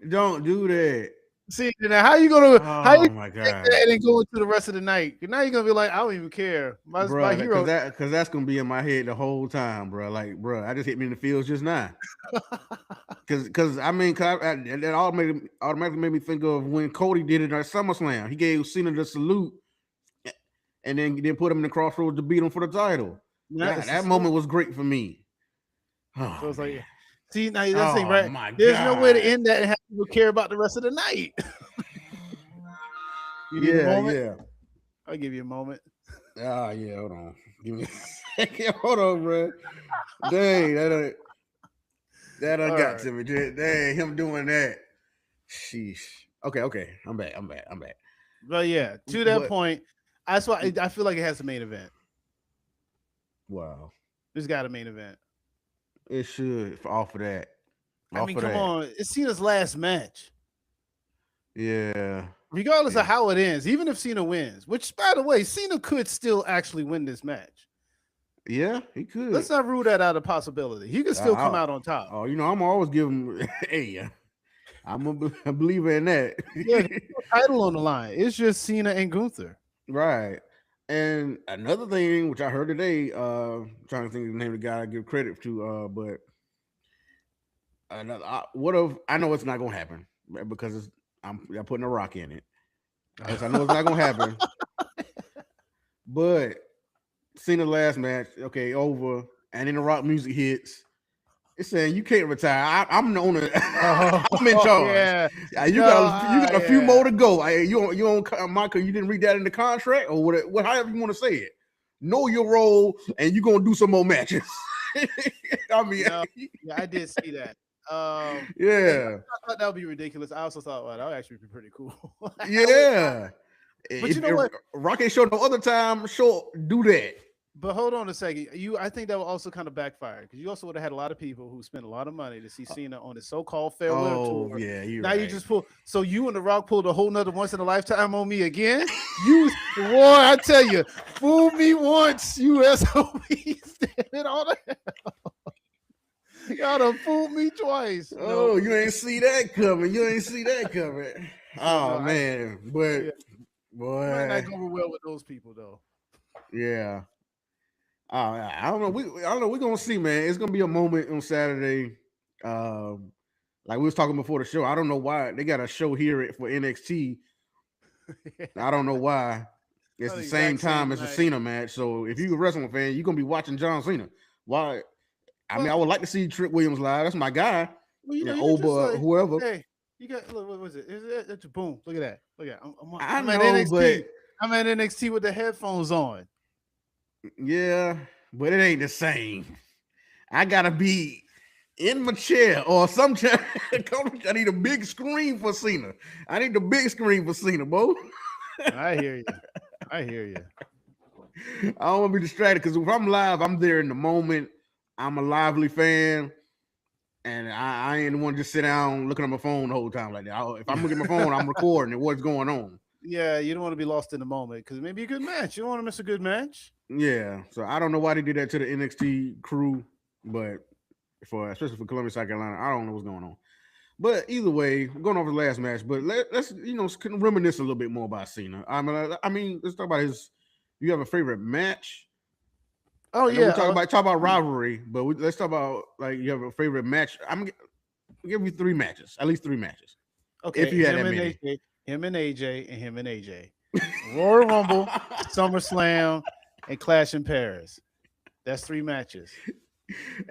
Don't do that. See now, how you Oh my take God. that and go into the rest of the night? Now you're gonna be like, I don't even care. My Bro, hero. cause that's gonna be in my head the whole time, bro. Like, bro, I just hit me in the fields just now. Cause I mean, that automatically made me think of when Cody did it at SummerSlam. He gave Cena the salute, and then put him in the crossroads to beat him for the title. Yeah, That moment was great for me. Oh so it's man. like, see now that's the thing, Oh right? my There's no way to God. end that and have people care about the rest of the night. You need a Yeah, moment? yeah. I'll give you a moment. Ah, yeah. Hold on. Give me a second. Hold on, bro. Dang, that All got right. to me. Dang, him doing that. Sheesh. Okay. I'm back. But yeah, to that But point, that's why I feel like it has a main event. wow, It's got a main event. it should off of that. I Off mean, of come that. on, it's Cena's last match. Yeah. Regardless Yeah. of how it ends, even if Cena wins, which by the way, Cena could still actually win this match. Yeah, he could. Let's not rule that out of possibility. He could still come I, out on top. oh, I'm always giving. Hey, I'm a believer in that. Yeah, there's no title on the line. It's just Cena and Gunther. Right. And another thing which I heard today, trying to think of the name of the guy I give credit to, but another, what if I know it's not gonna happen because I'm putting a rock in it. As I know it's not gonna happen, but seen the last match, okay, over, and then the rock music hits. It's saying you can't retire. I'm the owner. I'm in charge. Yeah. You No, got a few yeah. more to go. You don't, Michael. You didn't read that in the contract or what? However you want to say it. Know your role, and you're gonna do some more matches. I mean, No, yeah, I did see that. And yeah, I thought that would be ridiculous. I also thought, well, that would actually be pretty cool. yeah. But you know If what? Rock ain't show no other time, sure, do that. But hold on a second. I think that would also kind of backfire because you also would have had a lot of people who spent a lot of money to see Cena on his so-called farewell Oh tour. yeah, you're Now you right. just pull. So you and The Rock pulled a whole nother once in a lifetime on me again. You, boy, I tell you, fool me once, you SOB. Standing on the y'all done fooled me twice. Oh, you ain't see that coming. You ain't see that coming. Yeah, no, Oh man, but yeah, might not boy, go over well with those people though. yeah. I don't know. I don't know. We're gonna see, man. It's gonna be a moment on Saturday. Um, like we was talking before the show. I don't know why they got a show here for NXT. I don't know why. It's the same Exact time same as the night. Cena match. So if you're a wrestling fan, you're gonna be watching John Cena. Why? I mean, Well, I would like to see Trick Williams live. That's my guy. well, you know, Yeah, you could just Oba, like, whoever. hey, you got look, what was it? Is it it's boom? Look at that. Look at that. I I'm at know, but NXT. I'm at NXT with the headphones on. yeah, but it ain't the same. I gotta be in my chair or some chair. I need a big screen for Cena. I need the big screen for Cena, bro. I hear you. I hear you. I don't want to be distracted because if I'm live, I'm there in the moment. I'm a lively fan, and I ain't the one just sit down looking at my phone the whole time like that. If I'm looking at my phone, I'm recording and what's going on. Yeah, you don't want to be lost in the moment because maybe a good match. You don't want to miss a good match. Yeah, so I don't know why they did that to the NXT crew, but especially for Columbia, South Carolina, I don't know what's going on. But either way, we're going over the last match. But let's reminisce a little bit more about Cena. I mean, let's talk about his. You have a favorite match? Oh I know we yeah. talk about rivalry, but let's talk about like you have a favorite match. I'm gonna give you three matches, at least three matches, Okay, if you had that many. Him and AJ, and him and AJ. Royal Rumble, SummerSlam, and Clash in Paris. That's three matches.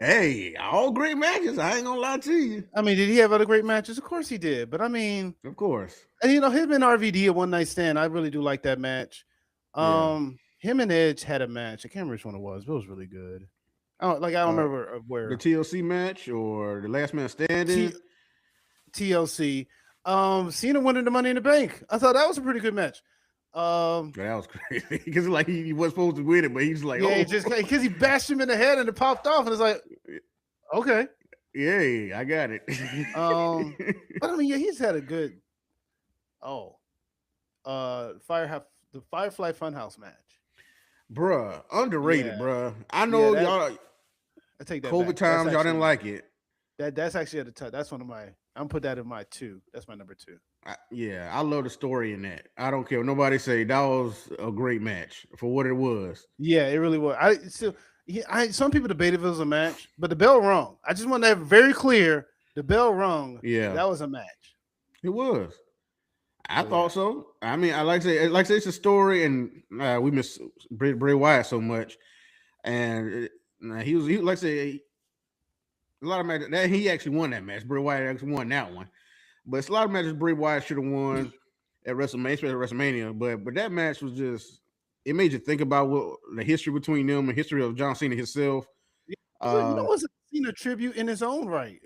Hey, all great matches. I ain't gonna lie to you. I mean, did he have other great matches? Of course he did. But I mean, Of course. and him and RVD a one night stand. I really do like that match. Yeah. Him and Edge had a match. I can't remember which one it was, but it was really good. I don't remember where The TLC match or the Last Man Standing. TLC. Cena winning the Money in the Bank. I thought that was a pretty good match. That was crazy because like he was supposed to win it, but he's like, yeah, just because he bashed him in the head and it popped off, and it's like, okay, Yeah, I got it. Um, but I mean, yeah, he's had a good. Oh, the Firefly Funhouse match. Bruh, Yeah, underrated, bruh. I yeah. know That y'all I take that COVID back. That's times, y'all didn't actually like it. that's actually at the top. That's one of my. I'm put that in my two. That's my number two. Yeah, I love the story in that. I don't care what nobody say. That was a great match for what it was. Yeah, it really was. I still, some people debated if it was a match, but the bell rung. I just want that very clear. The bell rung. Yeah, That was a match. it was. I But yeah, thought so. I mean, I like to say it's a story, and we miss Bray Wyatt so much, and he like I say a lot of matches that he actually won that match. Bray Wyatt actually won that one, but it's a lot of matches Bray Wyatt should have won at WrestleMania, especially at WrestleMania. But that match was just it made you think about what the history between them and history of John Cena himself. yeah. You know, Uh, it was a Cena tribute in its own right,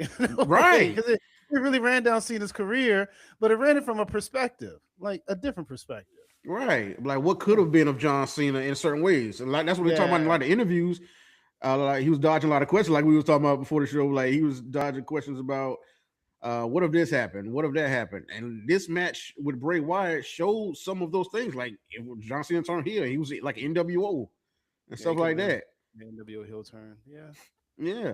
right, because it really ran down Cena's career, but it ran it from a perspective, like a different perspective. right. Like what could have been of John Cena in certain ways, and like that's what they're talking about in a Yeah, lot of interviews. Like he was dodging a lot of questions, like we was talking about before the show. Like he was dodging questions about what if this happened, what if that happened, and this match with Bray Wyatt showed some of those things. Like if John Cena turned heel, he was like NWO and yeah, he stuff could have like been that. an NWO heel turn. Yeah, Yeah,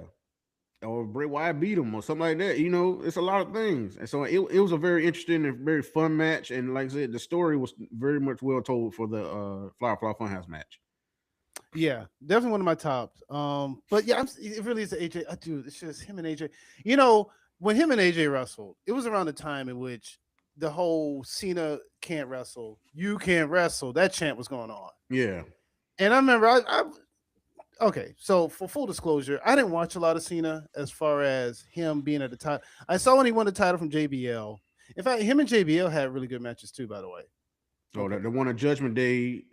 or Bray Wyatt beat him or something like that. You know, it's a lot of things, and so it was a very interesting and very fun match. And like I said, the story was very much well told for the Firefly Funhouse match. yeah, definitely one of my tops. But yeah, it really is the AJ. Dude, it's just him and AJ. You know, when him and AJ wrestled, it was around the time in which the whole Cena can't wrestle, you can't wrestle, that chant was going on. Yeah, And I remember, okay, so for full disclosure, I didn't watch a lot of Cena as far as him being at the top. I saw when he won the title from JBL. In fact, him and JBL had really good matches too, by the way. so Okay. the one of Judgment Day,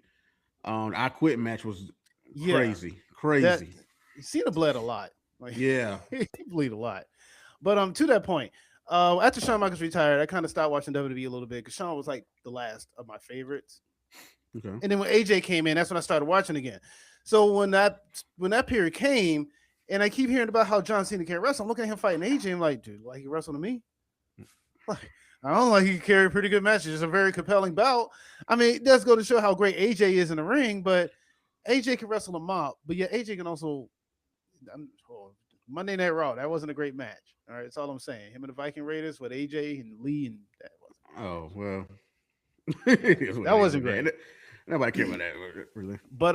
I Quit match was Yeah. That crazy. Cena bled a lot. Like Yeah, he bled a lot. But to that point, after Shawn Michaels retired, I kind of stopped watching WWE a little bit because Shawn was like the last of my favorites. okay. And then when AJ came in, that's when I started watching again. So when that period came, and I keep hearing about how John Cena can't wrestle, I'm looking at him fighting AJ. I'm like, dude, like he wrestled to me? Like, I don't like he can carry pretty good matches. It's a very compelling bout. I mean, it does go to show how great AJ is in the ring, but AJ can wrestle a mop. But yeah, AJ can also Monday Night Raw. That wasn't a great match. All right, that's all I'm saying. Him and the Viking Raiders with AJ and Lee, and that wasn't great. Oh well, Yeah, it's what that it is, wasn't man. great. Nobody care about that really. But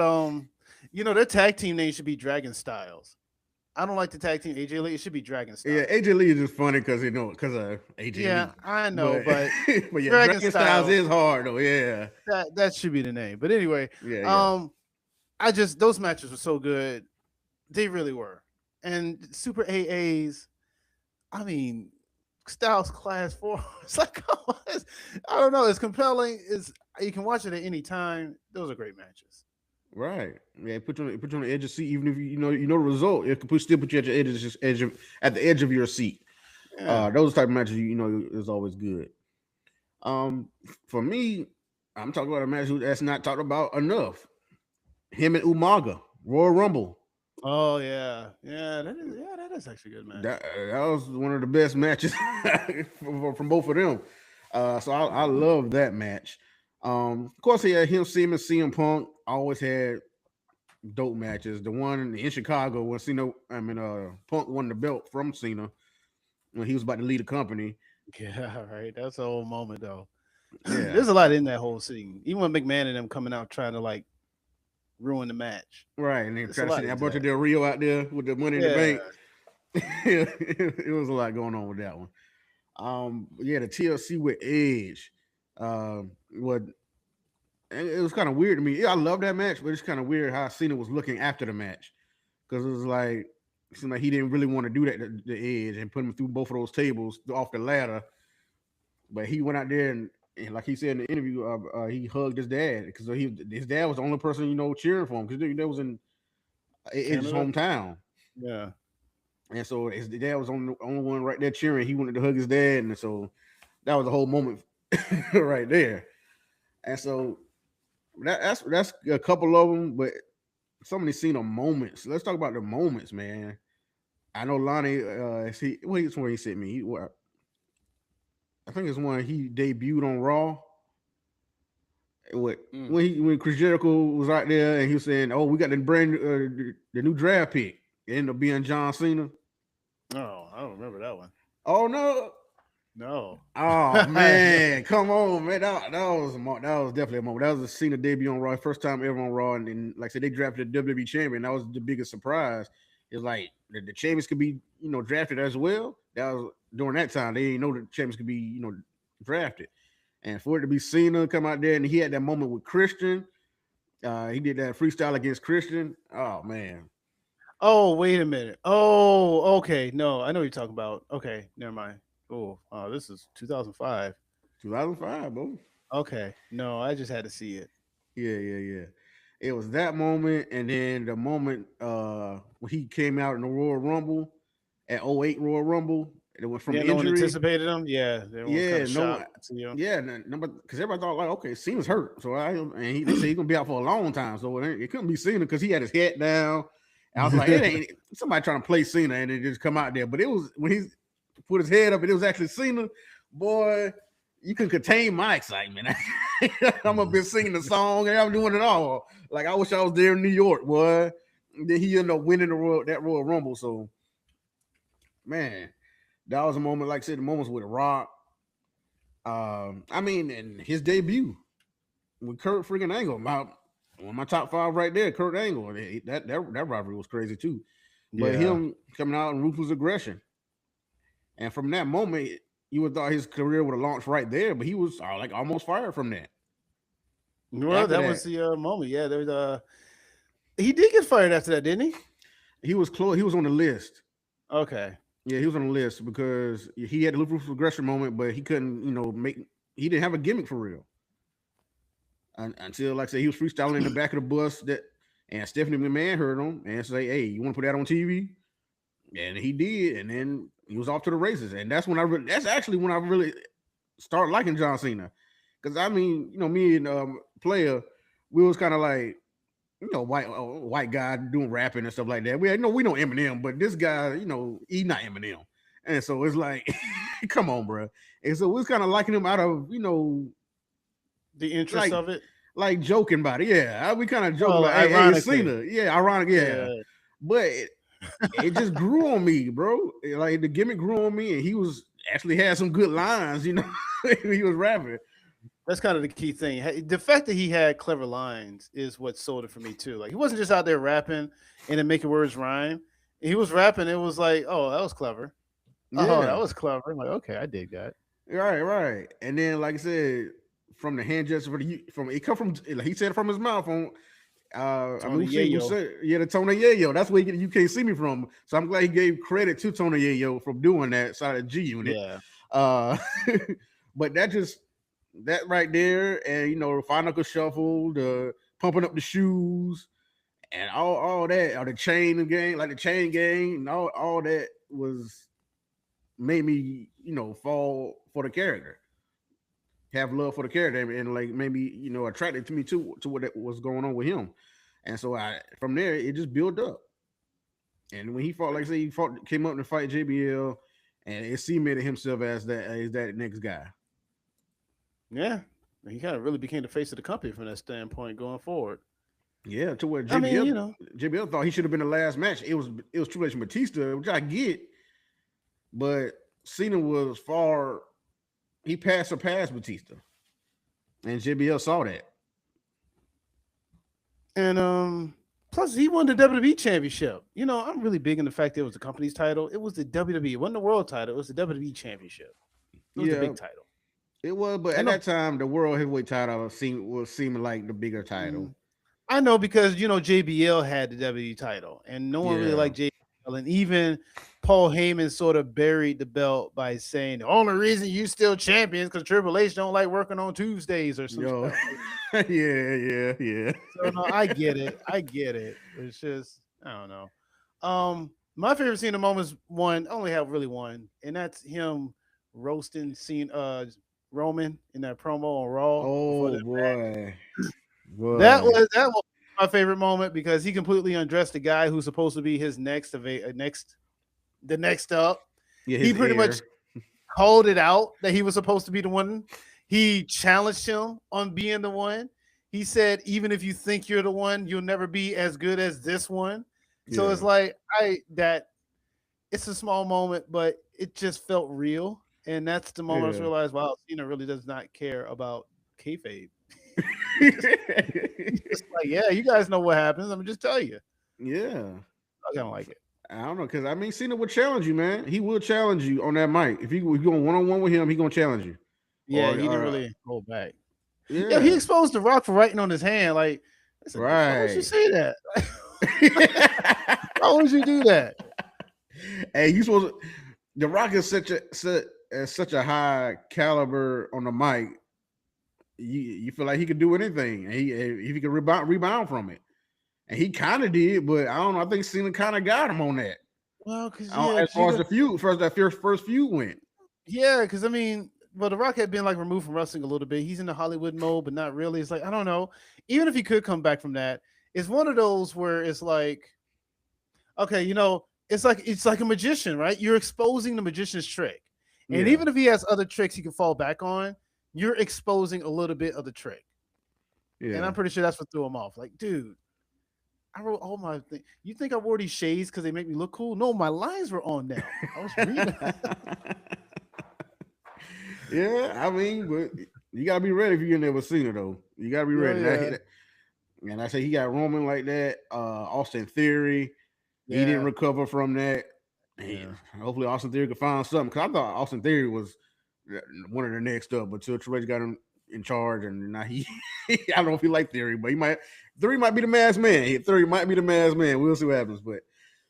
their tag team name should be Dragon Styles. I don't like the tag team AJ Lee. It should be Dragon Yeah, Styles. AJ Lee is just funny because of AJ Yeah, Lee, I know, but but but yeah, Dragon Dragon Styles Styles, is hard though. Yeah, that should be the name. But anyway, yeah. um, I just those matches were so good. They really were. And Super AAs, I mean, Styles Class 4. It's like, come on, I don't know. It's compelling. You can watch it at any time. Those are great matches. Right. Yeah, put you on the edge of the seat, even if you know the result. It could still put you at your at the edge of your seat. Yeah. Those type of matches, is always good. For me, I'm talking about a match that's not talked about enough. Him and Umaga, Royal Rumble. Oh yeah. That is actually a good match. That was one of the best matches from both of them. So I love that match. Of course, he had him, CM Punk always had dope matches. The one in Chicago when Punk won the belt from Cena when he was about to lead the company. Yeah, right. That's a whole moment though. Yeah, There's a lot in that whole scene. Even when McMahon and them coming out trying to like ruin the match. right. And then There's a try to lot send into Alberto that. Del Rio out there with the money in the Yeah. bank. It was a lot going on with that one. Yeah, the TLC with Edge. What it was kind of weird to me. Yeah, I love that match, but it's kind of weird how Cena was looking after the match because it was like it seemed like he didn't really want to do that to the Edge and put him through both of those tables off the ladder. But he went out there and like he said in the interview, he hugged his dad because his dad was the only person cheering for him because that was in Edge's Canada. hometown. Yeah. And so his dad was on the only one right there cheering. He wanted to hug his dad, and so that was the whole moment right there. And so that's a couple of them, but so many Cena moments. Let's talk about the moments, man. I know Lonnie. What is one he sent me? I think it's one he debuted on Raw. What Mm. when Chris Jericho was out there and he was saying, "Oh, we got the new draft pick." It ended up being John Cena. Oh, I don't remember that one. Oh no! No. Oh man, come on, man! That was definitely a moment. That was a Cena debut on Raw, first time ever on Raw, and then like I said, they drafted the WWE champion. That was the biggest surprise. It's like the champions could be drafted as well. That was during that time they didn't know the champions could be drafted, and for it to be Cena come out there and he had that moment with Christian. He did that freestyle against Christian. Oh man, Oh, wait a minute. Oh, okay. No, I know what you're talking about. Okay, never mind. Oh, this is 2005. 2005, bro. Okay. No, I just had to see it. Yeah. It was that moment, and then the moment when he came out in the Royal Rumble at '08 Royal Rumble, it went from Yeah, no one injury. anticipated him. Yeah, everyone was kind Yeah, of no shocked one. to see him. Yeah, number because everybody thought like, okay, Cena's hurt, so they say he's gonna be out for a long time, so it couldn't be Cena because he had his head down. And I was like, it ain't somebody trying to play Cena and it just come out there, but it was when he put his head up and it was actually Cena. Boy, you can contain my excitement. I'm up there singing the song and I'm doing it all. Like I wish I was there in New York, boy. And then he ended up winning that Royal Rumble. So man, that was a moment. Like I said, the moments with Rock. I mean, and his debut with Kurt freaking Angle, one of my top five right there. Kurt Angle, that rivalry was crazy too. But Yeah. him coming out in ruthless aggression, and from that moment, you would thought his career would have launched right there. But he was like almost fired from that. Well, After that that, was the moment. Yeah, there was he did get fired after that, didn't he? he was close. He was on the list. Okay. Yeah, he was on the list because he had the ruthless aggression moment, but he couldn't, make. He didn't have a gimmick for real until, like I said, he was freestyling in the back of the bus. And Stephanie McMahon heard him and say, "Hey, you want to put that on TV?" And he did, and then he was off to the races. And that's actually when I really started liking John Cena, because I mean, me and Player, we was kind of like, white guy doing rapping and stuff like that. We know Eminem, but this guy, he not Eminem, and so it's like, come on, bro. And so we was kind of liking him out of The interest like of it. joking about it. Yeah, we kind of joking Well, like, hey, it's ironically. Cena. Yeah, ironic. Yeah, Yeah. but it just grew on me, bro. Like the gimmick grew on me, and he was actually had some good lines. He was rapping. That's kind of the key thing. The fact that he had clever lines is what sold it for me too. Like he wasn't just out there rapping and then making words rhyme. He was rapping. It was like, oh, that was clever. Oh, that Yeah, was clever. I'm like, okay, I dig that. right. And then, like I said, from the hand gesture, from it come from, like he said it from his mouth on. I mean, Tony Yayo. yeah, the Tony Yayo. That's where you can't see me from. So I'm glad he gave credit to Tony Yayo from doing that side of G Unit. Yeah. Uh, but that right there, and the five knuckle shuffle, the pumping up the shoes, and all that, or the chain gang, like the chain gang, and all that was made me, fall for the character, have love for the character, and like maybe attracted to me to what was going on with him. And so from there it just built up. And when he fought, like I say, came up to fight JBL, and it cemented himself as that next guy. Yeah. He kind of really became the face of the company from that standpoint going forward. Yeah, to where I mean, JBL thought he should have been the last match. It was Triple H and Batista, which I get, but Cena was far. He surpassed Batista, and JBL saw that. and plus he won the WWE championship. I'm really big in the fact that it was the company's title. It was the WWE. It wasn't the world title. It was the WWE championship. It was the Yeah, big title. it was, but I at know. that time, the world heavyweight title was seeming like the bigger title. Mm, I know because JBL had the WWE title, and no one really Yeah, liked JBL, and even Paul Heyman sort of buried the belt by saying the only reason you still champions because Triple H don't like working on Tuesdays or some yo, stuff. yeah. So no, I get it. I get it. It's just I don't know. My favorite scene of the moment is one. I only have really one, and that's him roasting Roman in that promo on Raw before Oh that. boy, That was my favorite moment because he completely undressed the guy who's supposed to be his next the next up. Yeah, He his pretty much air. called it out that he was supposed to be the one. He challenged him on being the one. He said, even if you think you're the one, you'll never be as good as this one. So it's Yeah, like it's a small moment, but it just felt real. And that's the moment I yeah. realized, wow, Cena really does not care about kayfabe. He's just like, yeah, you guys know what happens. Let me just tell you. Yeah. I kind of like it. I don't know, because I mean, Cena would challenge you, man. He will challenge you on that mic. If you going one on one with him, he gonna challenge you. Yeah, he didn't Or really hold back. Yeah, he yeah, exposed The Rock for writing on his hand. Like, I said, why would you right. say that? Why would you do that? Hey, you supposed to, the Rock is such a high caliber on the mic. You feel like he could do anything, and he if he could rebound from it, and he kind of did, but I don't know. I think Cena kind of got him on that. Well, because As far as the feud, first feud went. I mean, well, The Rock had been like removed from wrestling a little bit. He's in the Hollywood mode, but not really. It's like I don't know. Even if he could come back from that, it's one of those where it's like, okay, it's like a magician, right? You're exposing the magician's trick, and Yeah, even if he has other tricks he can fall back on, you're exposing a little bit of the trick. And yeah. I'm pretty sure that's what threw him off. Like, dude, I wrote all my things. You think I wore these shades because they make me look cool? No, my lines were on them. I was reading. Yeah, I mean, but you gotta be ready if you're in there with Cena, though. You gotta be Oh ready. yeah, And I say he got Roman like that. Austin Theory, he didn't yeah, recover from that. yeah. Hopefully, Austin Theory could find something, because I thought Austin Theory was one of the next up, but Triple H got him in charge, and now he I don't know if he liked Theory, but Theory might be the masked man. Theory might be the masked man. We'll see what happens. But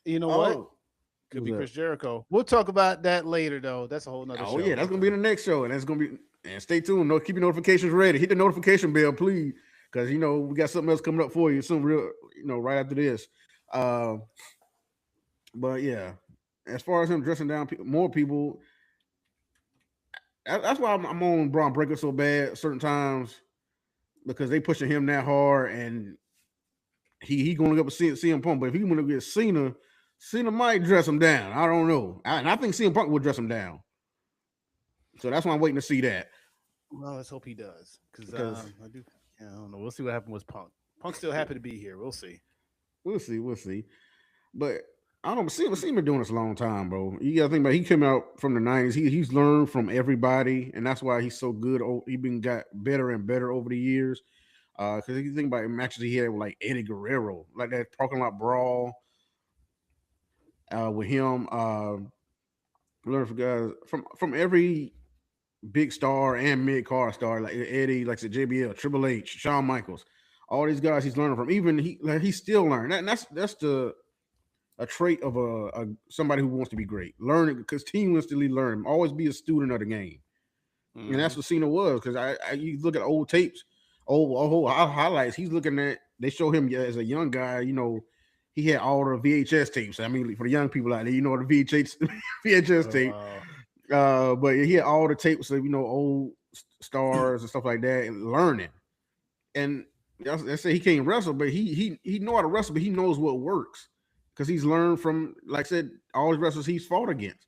You know what? oh, Could what's be up? Chris Jericho. We'll talk about that later, though. That's a whole nother Oh show yeah, that's right gonna be there. in the next show, and that's gonna be. And stay tuned. No, keep your notifications ready. Hit the notification bell, please, because we got something else coming up for you soon. Real, right after this. Uh, but yeah, as far as him dressing down more people, that's why I'm on Braun Breaker so bad certain times, because they pushing him that hard, and he going up with CM Punk. But if he want to get Cena, Cena might dress him down. I don't know, and I think CM Punk would dress him down. So that's why I'm waiting to see that, Well, let's hope he does, because because I do. Yeah, I don't know. We'll see what happened with Punk. Punk's still happy to be here. We'll see. we'll see. But I don't see been doing this a long time, bro. You gotta think about he came out from the '90s. He's learned from everybody, and that's why he's so good. He been got better and better over the years. Because if you think about matches he had with like Eddie Guerrero, like that parking lot brawl with him. Learn from guys from every big star and mid card star like Eddie, like the JBL, Triple H, Shawn Michaels, all these guys he's learning from. Even he's still learning. And that's the a trait of a somebody who wants to be great. Learning, because continuously learn. Always be a student of the game, and Mm-hmm. that's what Cena was. Because you look at old tapes, old highlights. He's looking at. They show him as a young guy. He had all the VHS tapes. I mean, for the young people out there, the VHS Oh tape. wow. But he had all the tapes of old stars and stuff like that, and learning. And they say he can't wrestle, but he know how to wrestle, but he knows what works, because he's learned from, like I said, all the wrestlers he's fought against,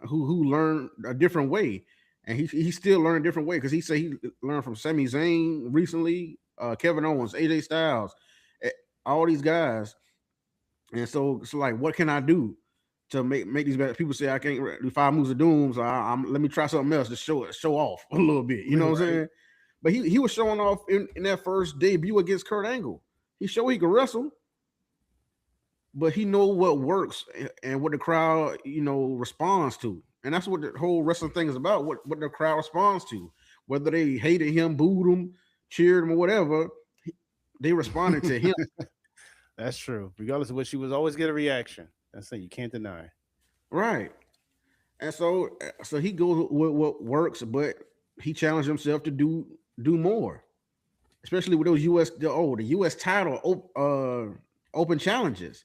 who learned a different way, and he still learned a different way, because he said he learned from Sami Zayn recently, Kevin Owens, AJ Styles, eh, all these guys, and so it's like, what can I do to make these better? People say I can't do 5 moves of doom, so let me try something else to show off a little bit. You know what I'm Right. saying? But he was showing off in that first debut against Kurt Angle. He showed he could wrestle, but he know what works and what the crowd responds to, and that's what the whole wrestling thing is about. What the crowd responds to, whether they hated him, booed him, cheered him, or whatever, they responded to him. That's true. Regardless of what she was, always get a reaction. That's thing you can't deny. Right. And so he goes with what works, but he challenged himself to do more, especially with those the U.S. title open challenges.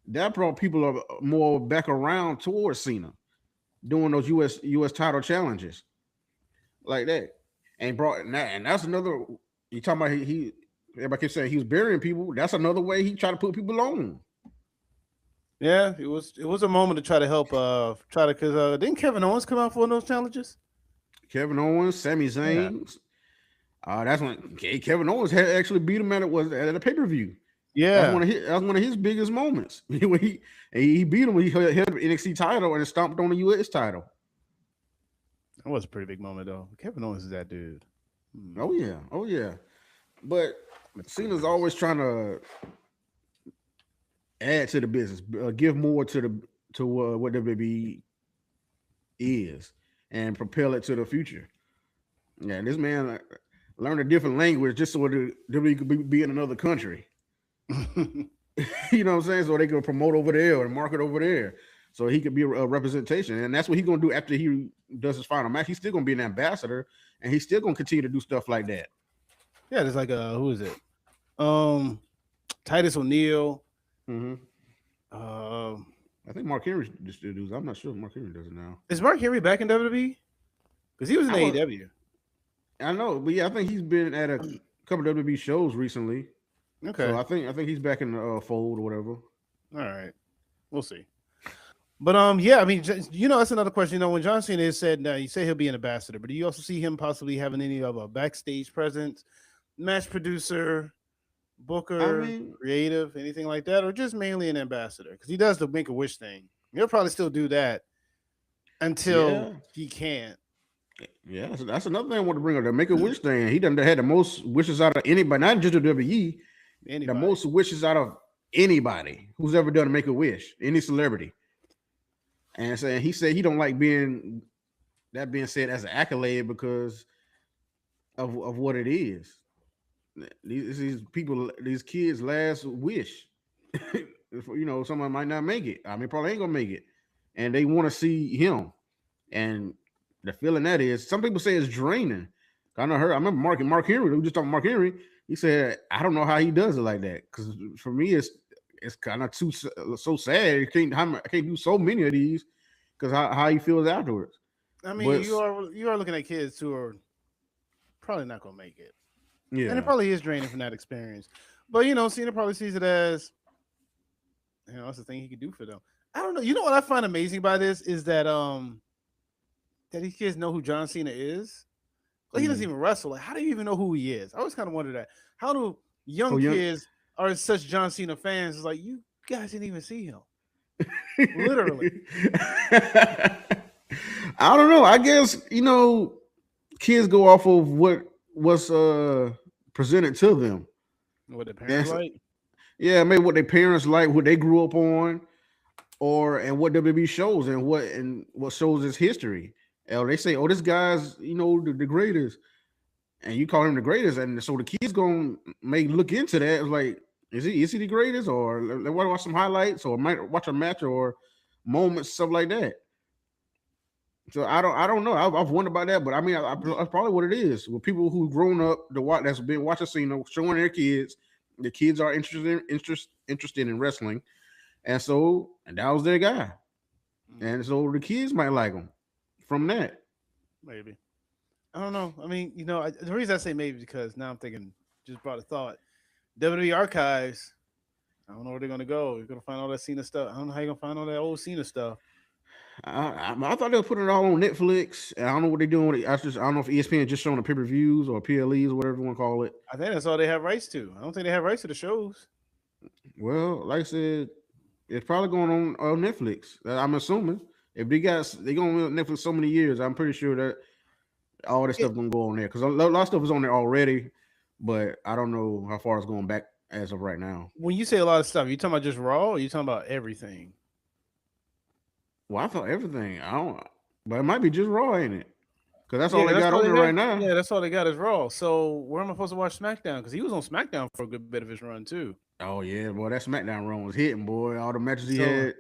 That brought people more back around towards Cena doing those U.S. title challenges like that, and that's another. You talking about everybody kept saying he was burying people. That's another way he tried to put people on. Yeah, it was a moment to try to help try to because didn't Kevin Owens come out for one of those challenges? Kevin Owens, Sami Yeah. Zayn. That's when Kevin Owens had actually beat him at a pay per view. Yeah. That was one of his biggest moments. When he beat him, he held the NXT title and stomped on the US title. That was a pretty big moment though. Kevin Owens is that dude. Oh yeah, oh yeah. But Let's see Cena's what else. always trying to add to the business, give more to what WWE is, and propel it to the future. Yeah, this man learned a different language just so the WWE could be in another country. You know what I'm saying? So they could promote over there or market over there. So he could be a representation. And that's what he's gonna do after he does his final match. He's still gonna be an ambassador and he's still gonna continue to do stuff like that. Yeah, there's like who is it? Um, Titus O'Neil. Mm-hmm. Um, I think Mark Henry just does. I'm not sure if Mark Henry does it now. is Mark Henry back in WWE? Because he was in I was, AEW. I know, but yeah, I think he's been at a couple of WWE shows recently. So Okay, I think he's back in the fold or whatever. all right, we'll see. But yeah, I mean, that's another question. When John Cena has said, you say he'll be an ambassador, but do you also see him possibly having any of a backstage presence, match producer, I booker, mean, creative, anything like that, or just mainly an ambassador? Because he does the Make a Wish thing. He'll probably still do that until yeah, he can't. yeah. That's another thing I want to bring up. The Make a Wish thing. He done had the most wishes out of anybody, not just the WWE. The Anybody. most wishes out of anybody who's ever done a Make a Wish, any celebrity. And saying he said he don't like being said as an accolade because of what it is. These people, these kids' last wish. Someone might not make it. I mean, probably ain't gonna make it, and they want to see him. And the feeling that is, some people say it's draining. I know her. I remember Mark Henry. We just talking Mark Henry. He said, "I don't know how he does it like that." Because for me, it's kind of too so sad. I can't do so many of these because how he feels afterwards. I mean, But you are looking at kids who are probably not gonna make it, and it yeah, probably is draining from that experience. But Cena probably sees it as that's the thing he could do for them. I don't know. You know what I find amazing by this is that these kids know who John Cena is. Like he doesn't mm. even wrestle. Like, how do you even know who he is? I always kind of wonder that. How do Oh young young. kids are such John Cena fans? It's like you guys didn't even see him. Literally. I don't know. I guess kids go off of what's presented to them. What the parents That's like? yeah, maybe what their parents like, what they grew up on, or and what WB shows and what shows its history. Or they say, oh, this guy's the greatest, and you call him the greatest, and so the kids gonna may look into that. It's like, is he the greatest, or they want to watch some highlights, or might watch a match or moments, stuff like that. So I don't know. I've wondered about that, but I mean, that's probably what it is. With people who've grown up to watch, that's been watching, showing their kids, the kids are interested in wrestling, and that was their guy, and so the kids might like him from that. Maybe. I don't know. I mean, the reason I say maybe because now I'm thinking, just brought a thought. WWE archives. I don't know where they're gonna go. You're gonna find all that Cena stuff. I don't know how you're gonna find all that old Cena stuff. I thought they were putting it all on Netflix. I don't know what they're doing with it. I don't know if ESPN just showing the pay-per-views or PLEs or whatever you want to call it. I think that's all they have rights to. I don't think they have rights to the shows. Well, like I said, it's probably going on Netflix. I'm assuming if they going on Netflix so many years, I'm pretty sure that all that Yeah. stuff gonna go on there because a lot of stuff is on there already, but I don't know how far it's going back as of right now. When you say a lot of stuff, you talking about just Raw, or you talking about everything? Well, I thought everything. I don't, but it might be just Raw, ain't it? Because that's Yeah, all they that's got all on they there got. right now. Yeah, that's all they got is Raw. So where am I supposed to watch SmackDown? Because he was on SmackDown for a good bit of his run too. Oh yeah, boy, that SmackDown run was hitting, boy. All the matches he So had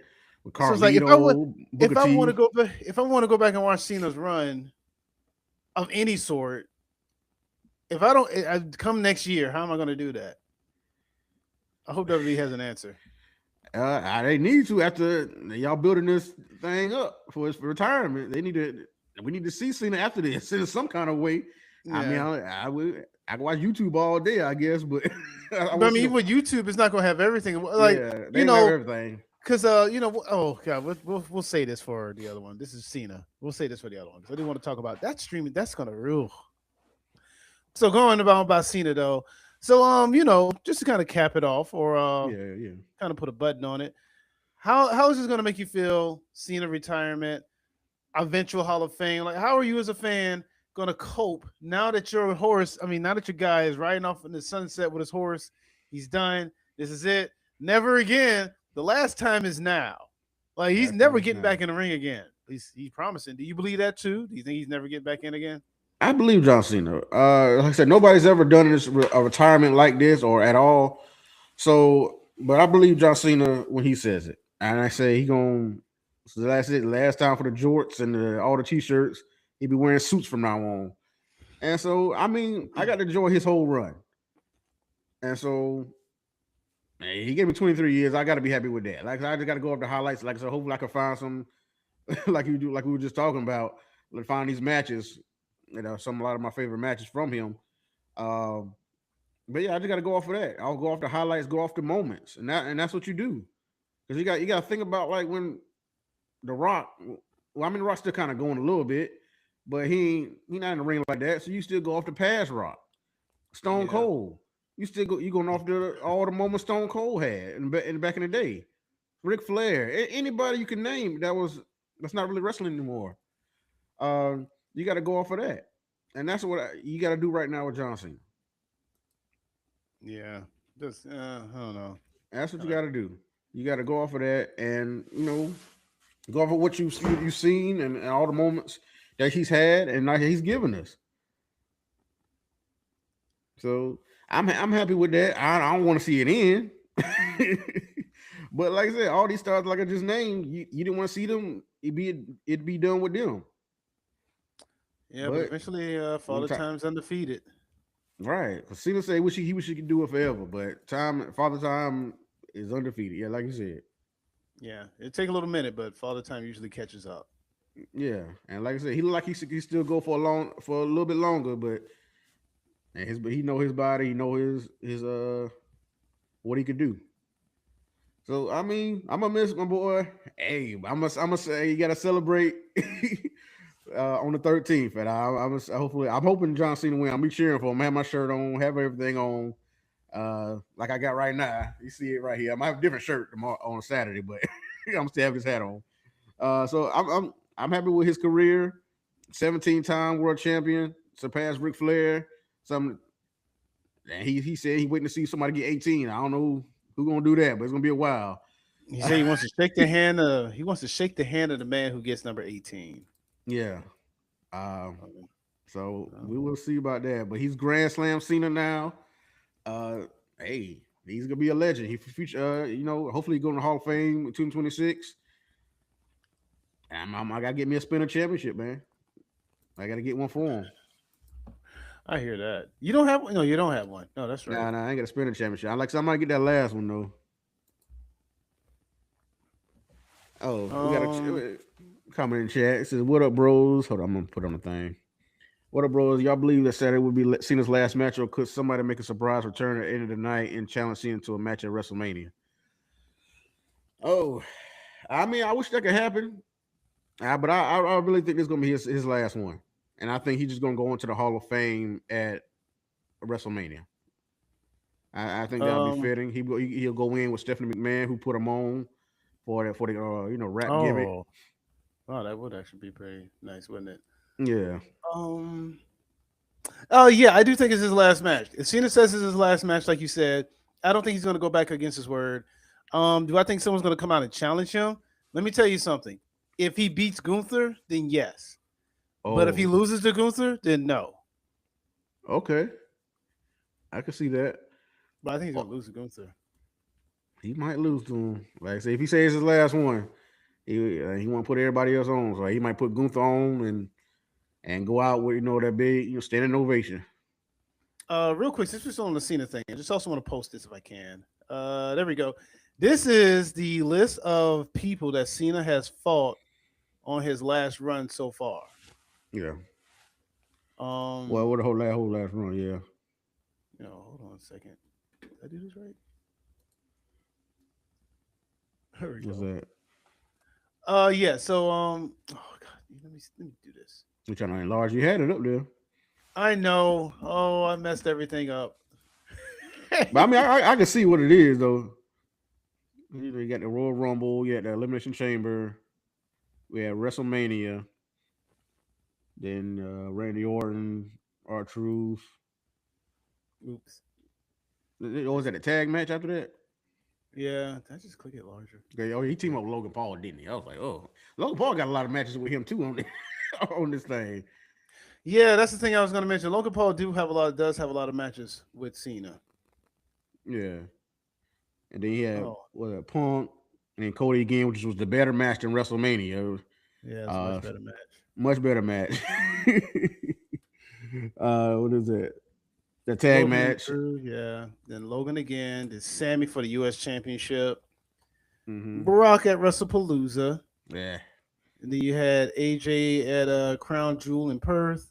with so it's like Carlito, Booker if I want to T. go back if I want to go back and watch Cena's run of any sort, if I don't come next year, how am I going to do that? I hope WWE has an answer. They need to after y'all building this thing up for his retirement. They need to. We need to see Cena after this in some kind of way. I mean, Yeah. I can watch YouTube all day, I guess, but I But I want to mean, see even them. with YouTube, it's not going to have everything. Like, Yeah, they you don't have know, everything. Because oh god, we'll say this for the other one. This is Cena. We'll say this for the other one because I didn't want to talk about that streaming. That's gonna real. So going about Cena though. So just to kind of cap it off or Yeah, yeah. kind of put a button on it. How is this gonna make you feel? Cena retirement, eventual Hall of Fame. Like, how are you as a fan gonna cope now that your horse? I mean, now that your guy is riding off in the sunset with his horse, he's done. This is it. Never again. The last time is now. Like he's Last never time is getting now. back in the ring again. He's promising. Do you believe that too? Do you think he's never getting back in again? I believe John Cena. Like I said, nobody's ever done this a retirement like this or at all. So, but I believe John Cena when he says it, and I say he gonna. So that's it. Last time for the jorts and all the t-shirts. He be wearing suits from now on. And so, I mean, I got to enjoy his whole run. And so, man, he gave me 23 years. I got to be happy with that. Like I just got to go up the highlights. Like I said, hopefully I can find some, like you do, like we were just talking about. Like find these matches. A lot of my favorite matches from him. Um, but yeah, I just got to go off of that. I'll go off the highlights, go off the moments, and that's what you do. Because you got to think about like when the Rock. Well, I mean, the Rock's still kind of going a little bit, but he not in the ring like that. So you still go off the past Rock. Stone Yeah. Cold. You going off all the moments Stone Cold had back in the day. Ric Flair, anybody you can name that's not really wrestling anymore. You got to go off of that, and that's what you got to do right now with John Cena. Yeah. Just I don't know. That's what you Uh, got to do. You got to go off of that, and go off of what you've seen and all the moments that he's had and now he's given us. So I'm happy with that. I don't want to see it end. But like I said, all these stars like I just named, you didn't want to see them. It'd be done with them. yeah, but But eventually, when Father Time's undefeated. right, because Cena said he wish he could do it forever, but Father Time is undefeated. Yeah, like you said. Yeah, it take a little minute, but Father Time usually catches up. Yeah, and like I said, he look like he still go for a little bit longer, but he know his body, he know his what he could do. So I mean, I'm gonna miss my boy. Hey, I'm gonna say you gotta celebrate on the 13th, and I'm hoping John Cena win. I'll be cheering for him. Have my shirt on, have everything on, like I got right now. You see it right here. I might have a different shirt tomorrow on Saturday, but I'm still have his hat on. So I'm happy with his career. 17-time world champion, surpassed Ric Flair. Some and he said he waiting to see somebody get 18. I don't know who gonna do that, but it's gonna be a while. He said he wants to shake the hand of he wants to shake the hand of the man who gets number 18. Yeah. Um, Um, so so, we will see about that. But he's Grand Slam Cena now. Uh, hey, he's gonna be a legend. He future, hopefully going to Hall of Fame in 2026. I gotta get me a spinner championship, man. I gotta get one for him. I hear that. You don't have one? No, you don't have one. No, that's right. Nah, I ain't got a spinner championship. I might get that last one though. Oh, we got Um, a comment in chat. It says, "What up, bros?" Hold on, I'm gonna put on the thing. What up, bros? Y'all believe that Saturday would be Cena's last match, or could somebody make a surprise return at the end of the night and challenge Cena to a match at WrestleMania? Oh, I mean, I wish that could happen, but I really think this is gonna be his last one, and I think he's just gonna go into the Hall of Fame at WrestleMania. I think that'll be um, fitting. He'll go in with Stephanie McMahon, who put him on for the rap gimmick. oh, wow, that would actually be pretty nice, wouldn't it? Yeah. Um, oh yeah, I do think it's his last match. If Cena says it's his last match, like you said, I don't think he's going to go back against his word. Do I think someone's going to come out and challenge him? Let me tell you something. If he beats Gunther, then yes. But if he Oh, loses to Gunther, then no. okay. I can see that. But I think he's Oh, going to lose to Gunther. he might lose to him. Like I say, if he says his last one, he want to put everybody else on. So he might put Gunther on and go out with that big standing ovation. Real quick, since we're still on the Cena thing, I just also want to post this if I can. There we go. This is the list of people that Cena has fought on his last run so far. Yeah. Well, Um, what the whole last run? Yeah. hold on a second. Did I do this right? There we What's go. that? Yeah. So oh god, let me do this. We're trying to enlarge. You had it up there. I know. Oh, I messed everything up. But I mean, I can see what it is though. You got the Royal Rumble, you got the Elimination Chamber, we had WrestleMania, then Randy Orton, R-Truth. Oops. Or was that a tag match after that? Yeah, I just click it larger. Okay, oh, he teamed up with Logan Paul, didn't he? I was like, oh, Logan Paul got a lot of matches with him too on on this thing. Yeah, that's the thing I was going to mention. Logan Paul does have a lot of matches with Cena. Yeah, and then he had Oh, Punk, and then Cody again, which was the better match than WrestleMania. yeah, it's a Uh, much better match. much better match. What is it? The tag Logan and match. Drew, yeah. Then Logan again. Then Sammy for the U.S. Championship. Mm-hmm. Brock at WrestlePalooza. Yeah, And then you had AJ at Crown Jewel in Perth.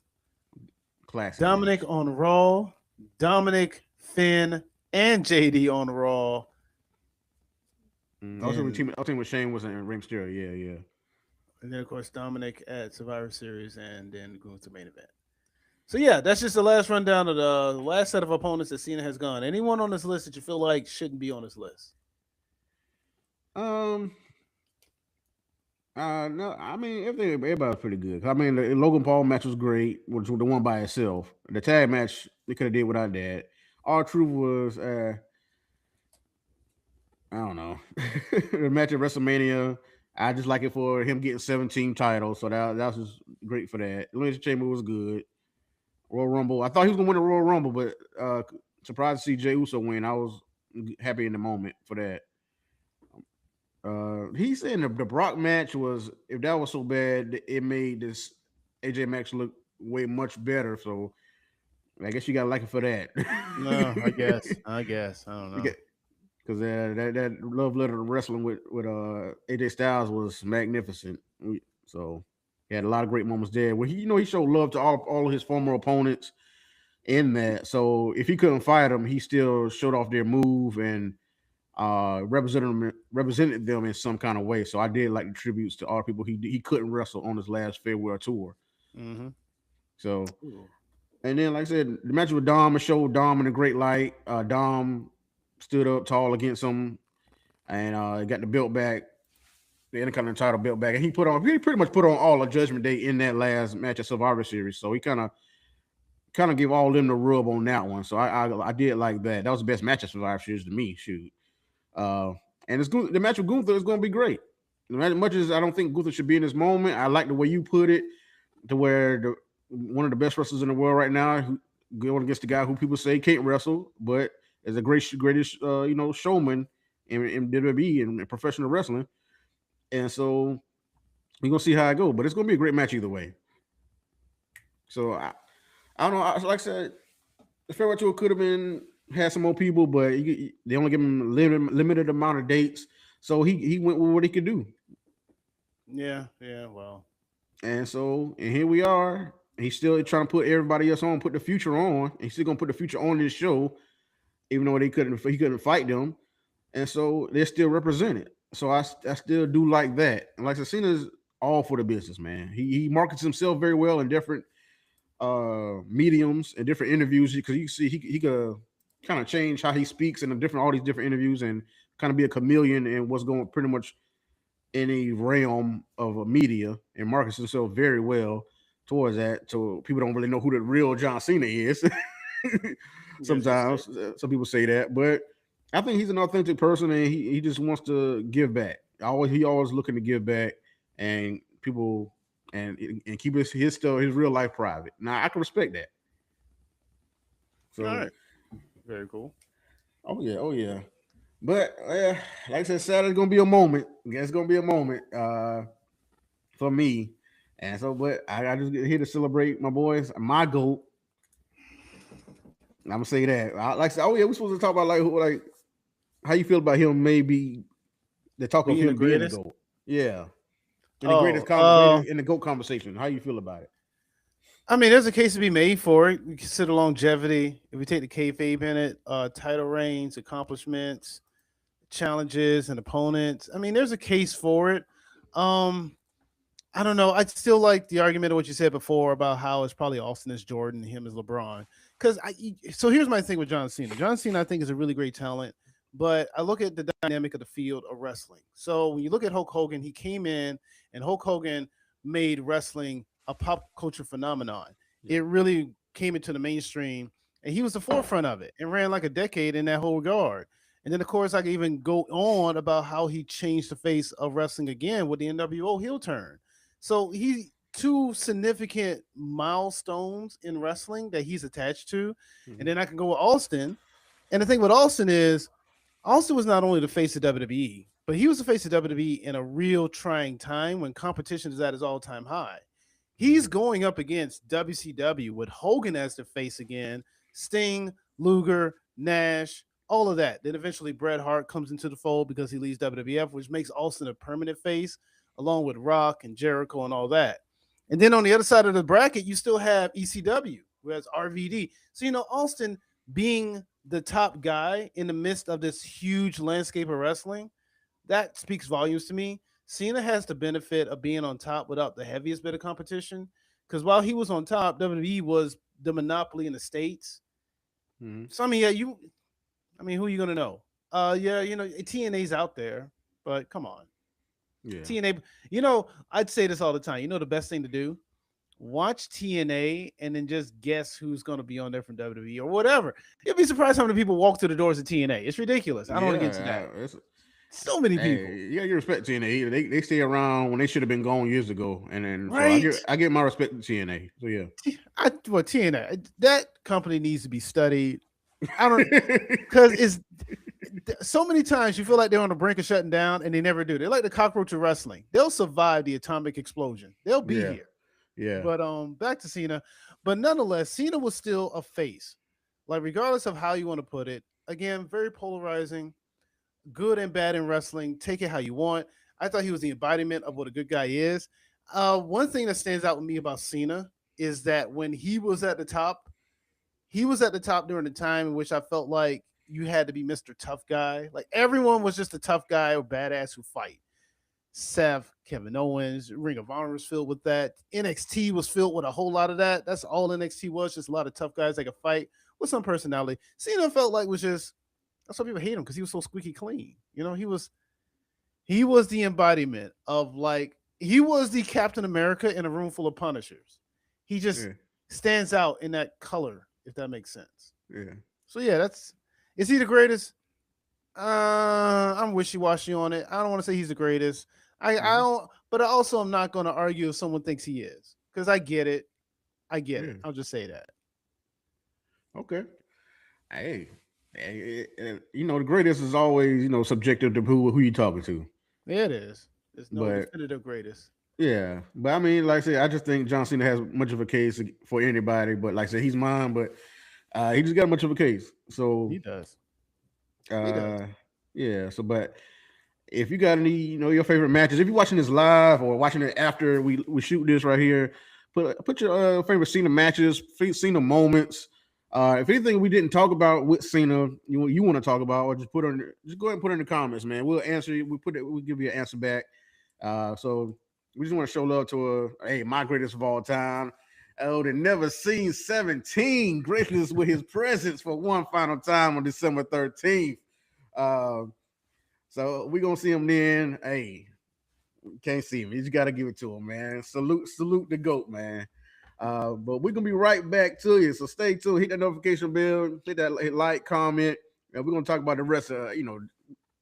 classic Dominic match. on Raw. Dominic, Finn, and JD on Raw. Then I was team with Shane was in Rey Mysterio. Yeah, yeah. and then of course Dominic at Survivor Series, and then going to main event. So yeah, that's just the last rundown of the last set of opponents that Cena has gone. Anyone on this list that you feel like shouldn't be on this list? Um, no, I mean everybody's pretty good. I mean the Logan Paul match was great, which was the one by itself. The tag match they could have did without that. Our Truth was I don't know. The match at WrestleMania, I just like it for him getting 17 titles, so that was just great for that. Elimination Chamber was good. Royal Rumble, I thought he was gonna win the Royal Rumble, but surprised to see Jey Uso win. I was happy in the moment for that. He's saying the Brock match was if that was so bad, it made this AJ match look way much better. So I guess you gotta like it for that. No, I guess. I guess. I don't know. Because that love letter to wrestling with AJ Styles was magnificent. So he had a lot of great moments there. Where he showed love to all of his former opponents in that. So if he couldn't fight them, he still showed off their move and represented them in some kind of way. So I did like the tributes to all the people he couldn't wrestle on his last farewell tour. Mm-hmm. So Ooh. and then like I said, the match with Dom showed Dom in a great light. Dom stood up tall against him and got the belt back, the Intercontinental title belt back, and he pretty much put on all of Judgment Day in that last match of Survivor Series. So he kind of give all them the rub on that one. So I did like that. That was the best match of Survivor Series to me. Shoot. Uh, and it's good. The match with Gunther is going to be great. As much as I don't think Gunther should be in this moment, I like the way you put it, to where one of the best wrestlers in the world right now, who going against the guy who people say can't wrestle, but is a greatest showman in WWE and professional wrestling. And so we're gonna see how it goes, but it's gonna be a great match either way. So I don't know. Like I said, the farewell tour could have been had some more people, but they only give him limited amount of dates. So he went with what he could do. Yeah. Yeah. Well. And here we are. He's still trying to put everybody else on, put the future on. And he's still gonna put the future on this show, even though he couldn't fight them. And so they're still represented. So I still do like that. And like Cena's all for the business, man. He markets himself very well in different mediums and different interviews because you see he could kind of change how he speaks in all these different interviews and kind of be a chameleon in what's going pretty much any realm of a media and markets himself very well towards that. So people don't really know who the real John Cena is. Sometimes some people say that, but I think he's an authentic person and he just wants to give back. He always looking to give back and people and keep his stuff, his real life private. Now I can respect that. All So right. Very cool. oh yeah. But like I said, Saturday's gonna be a moment. I guess it's gonna be a moment for me. And so, but I just get here to celebrate my boys, my goat. I'm gonna say that. Like I said, oh yeah, we're supposed to talk about like how you feel about him. Maybe the talk of Being the him being the greatest. goat. Yeah, and the Oh. greatest in the goat conversation. How you feel about it? I mean, there's a case to be made for it. We consider longevity. If we take the kayfabe in it, title reigns, accomplishments, challenges and opponents. I mean, there's a case for it. Um, I don't know. I still like the argument of what you said before about how it's probably Austin as Jordan, him as LeBron. Because so here's my thing with John Cena. John Cena, I think, is a really great talent, but I look at the dynamic of the field of wrestling. So when you look at Hulk Hogan, he came in and Hulk Hogan made wrestling a pop culture phenomenon. Yeah. It really came into the mainstream, and he was the forefront of it and ran like a decade in that whole regard. And then, of course, I can even go on about how he changed the face of wrestling again with the NWO heel turn. So he two significant milestones in wrestling that he's attached to. And Mhm. then I can go with Austin. And the thing with Austin is Austin was not only the face of WWE, but he was the face of WWE in a real trying time when competition is at its all-time high. He's Mhm. going up against WCW with Hogan as the face again, Sting, Luger, Nash, all of that. Then eventually Bret Hart comes into the fold because he leaves WWF, which makes Austin a permanent face, along with Rock and Jericho and all that. And then on the other side of the bracket, you still have ECW, who has RVD. So, Austin being the top guy in the midst of this huge landscape of wrestling, that speaks volumes to me. Cena has the benefit of being on top without the heaviest bit of competition. Because while he was on top, WWE was the monopoly in the States. Mhm. So, I mean, who are you going to know? Yeah, TNA's out there, but come on. Yeah. TNA, I'd say this all the time. The best thing to do? Watch TNA and then just guess who's going to be on there from WWE or whatever. You'll be surprised how many people walk through the doors of TNA. It's ridiculous. I don't want to get into that. Yeah. So many Hey, people, you gotta get respect to TNA. They stay around when they should have been gone years ago, and then so I right? get my respect to TNA. So yeah. TNA, that company needs to be studied. I don't because it's so many times you feel like they're on the brink of shutting down and they never do. They're like the cockroach of wrestling. They'll survive the atomic explosion. They'll be Yeah. here. Yeah. But back to Cena. But nonetheless, Cena was still a face. Like regardless of how you want to put it, again, very polarizing, good and bad in wrestling. Take it how you want. I thought he was the embodiment of what a good guy is. One thing that stands out with me about Cena is that when he was at the top during the time in which I felt like you had to be Mr. Tough Guy. Like everyone was just a tough guy or badass who fight. Seth, Kevin Owens, Ring of Honor was filled with that. NXT was filled with a whole lot of that. That's all NXT was, just a lot of tough guys that could fight with some personality. Cena felt like was just that's why people hate him because he was so squeaky clean. He was the embodiment of like he was the Captain America in a room full of Punishers. He just Yeah. stands out in that color, if that makes sense. Yeah. So yeah, is he the greatest? I'm wishy washy on it. I don't want to say he's the greatest. I Mhm. don't, but I also am not going to argue if someone thinks he is because I get it. I get it. Yeah. I'll just say that. Okay. Hey. The greatest is always subjective to who you talking to. Yeah, it is. There's no But definitive greatest. yeah, but I mean, like I said, I just think John Cena has much of a case for anybody. But like I said, he's mine. But he just got much of a case. So He does. He does. uh, yeah. So, but if you got any, your favorite matches, if you're watching this live or watching it after we shoot this right here, put your favorite Cena matches, Cena moments. If anything we didn't talk about with Cena, you want to talk about, or just just go ahead and put it in the comments, man. We'll answer you. We'll give you an answer back. So we just want to show love to hey, my greatest of all time. Oh, the never seen 17 greatness with his presence for one final time on December 13th. Uh, so we're gonna see him then. Hey, can't see him. You just gotta give it to him, man. Salute the GOAT, man. But we're gonna be right back to you. So stay tuned, hit that notification bell, hit like, comment, and we're gonna talk about the rest of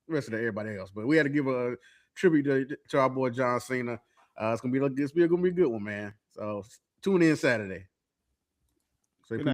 rest of everybody else. But we had to give a tribute to our boy John Cena. It's gonna be a good one, man. So tune in Saturday. So Good night.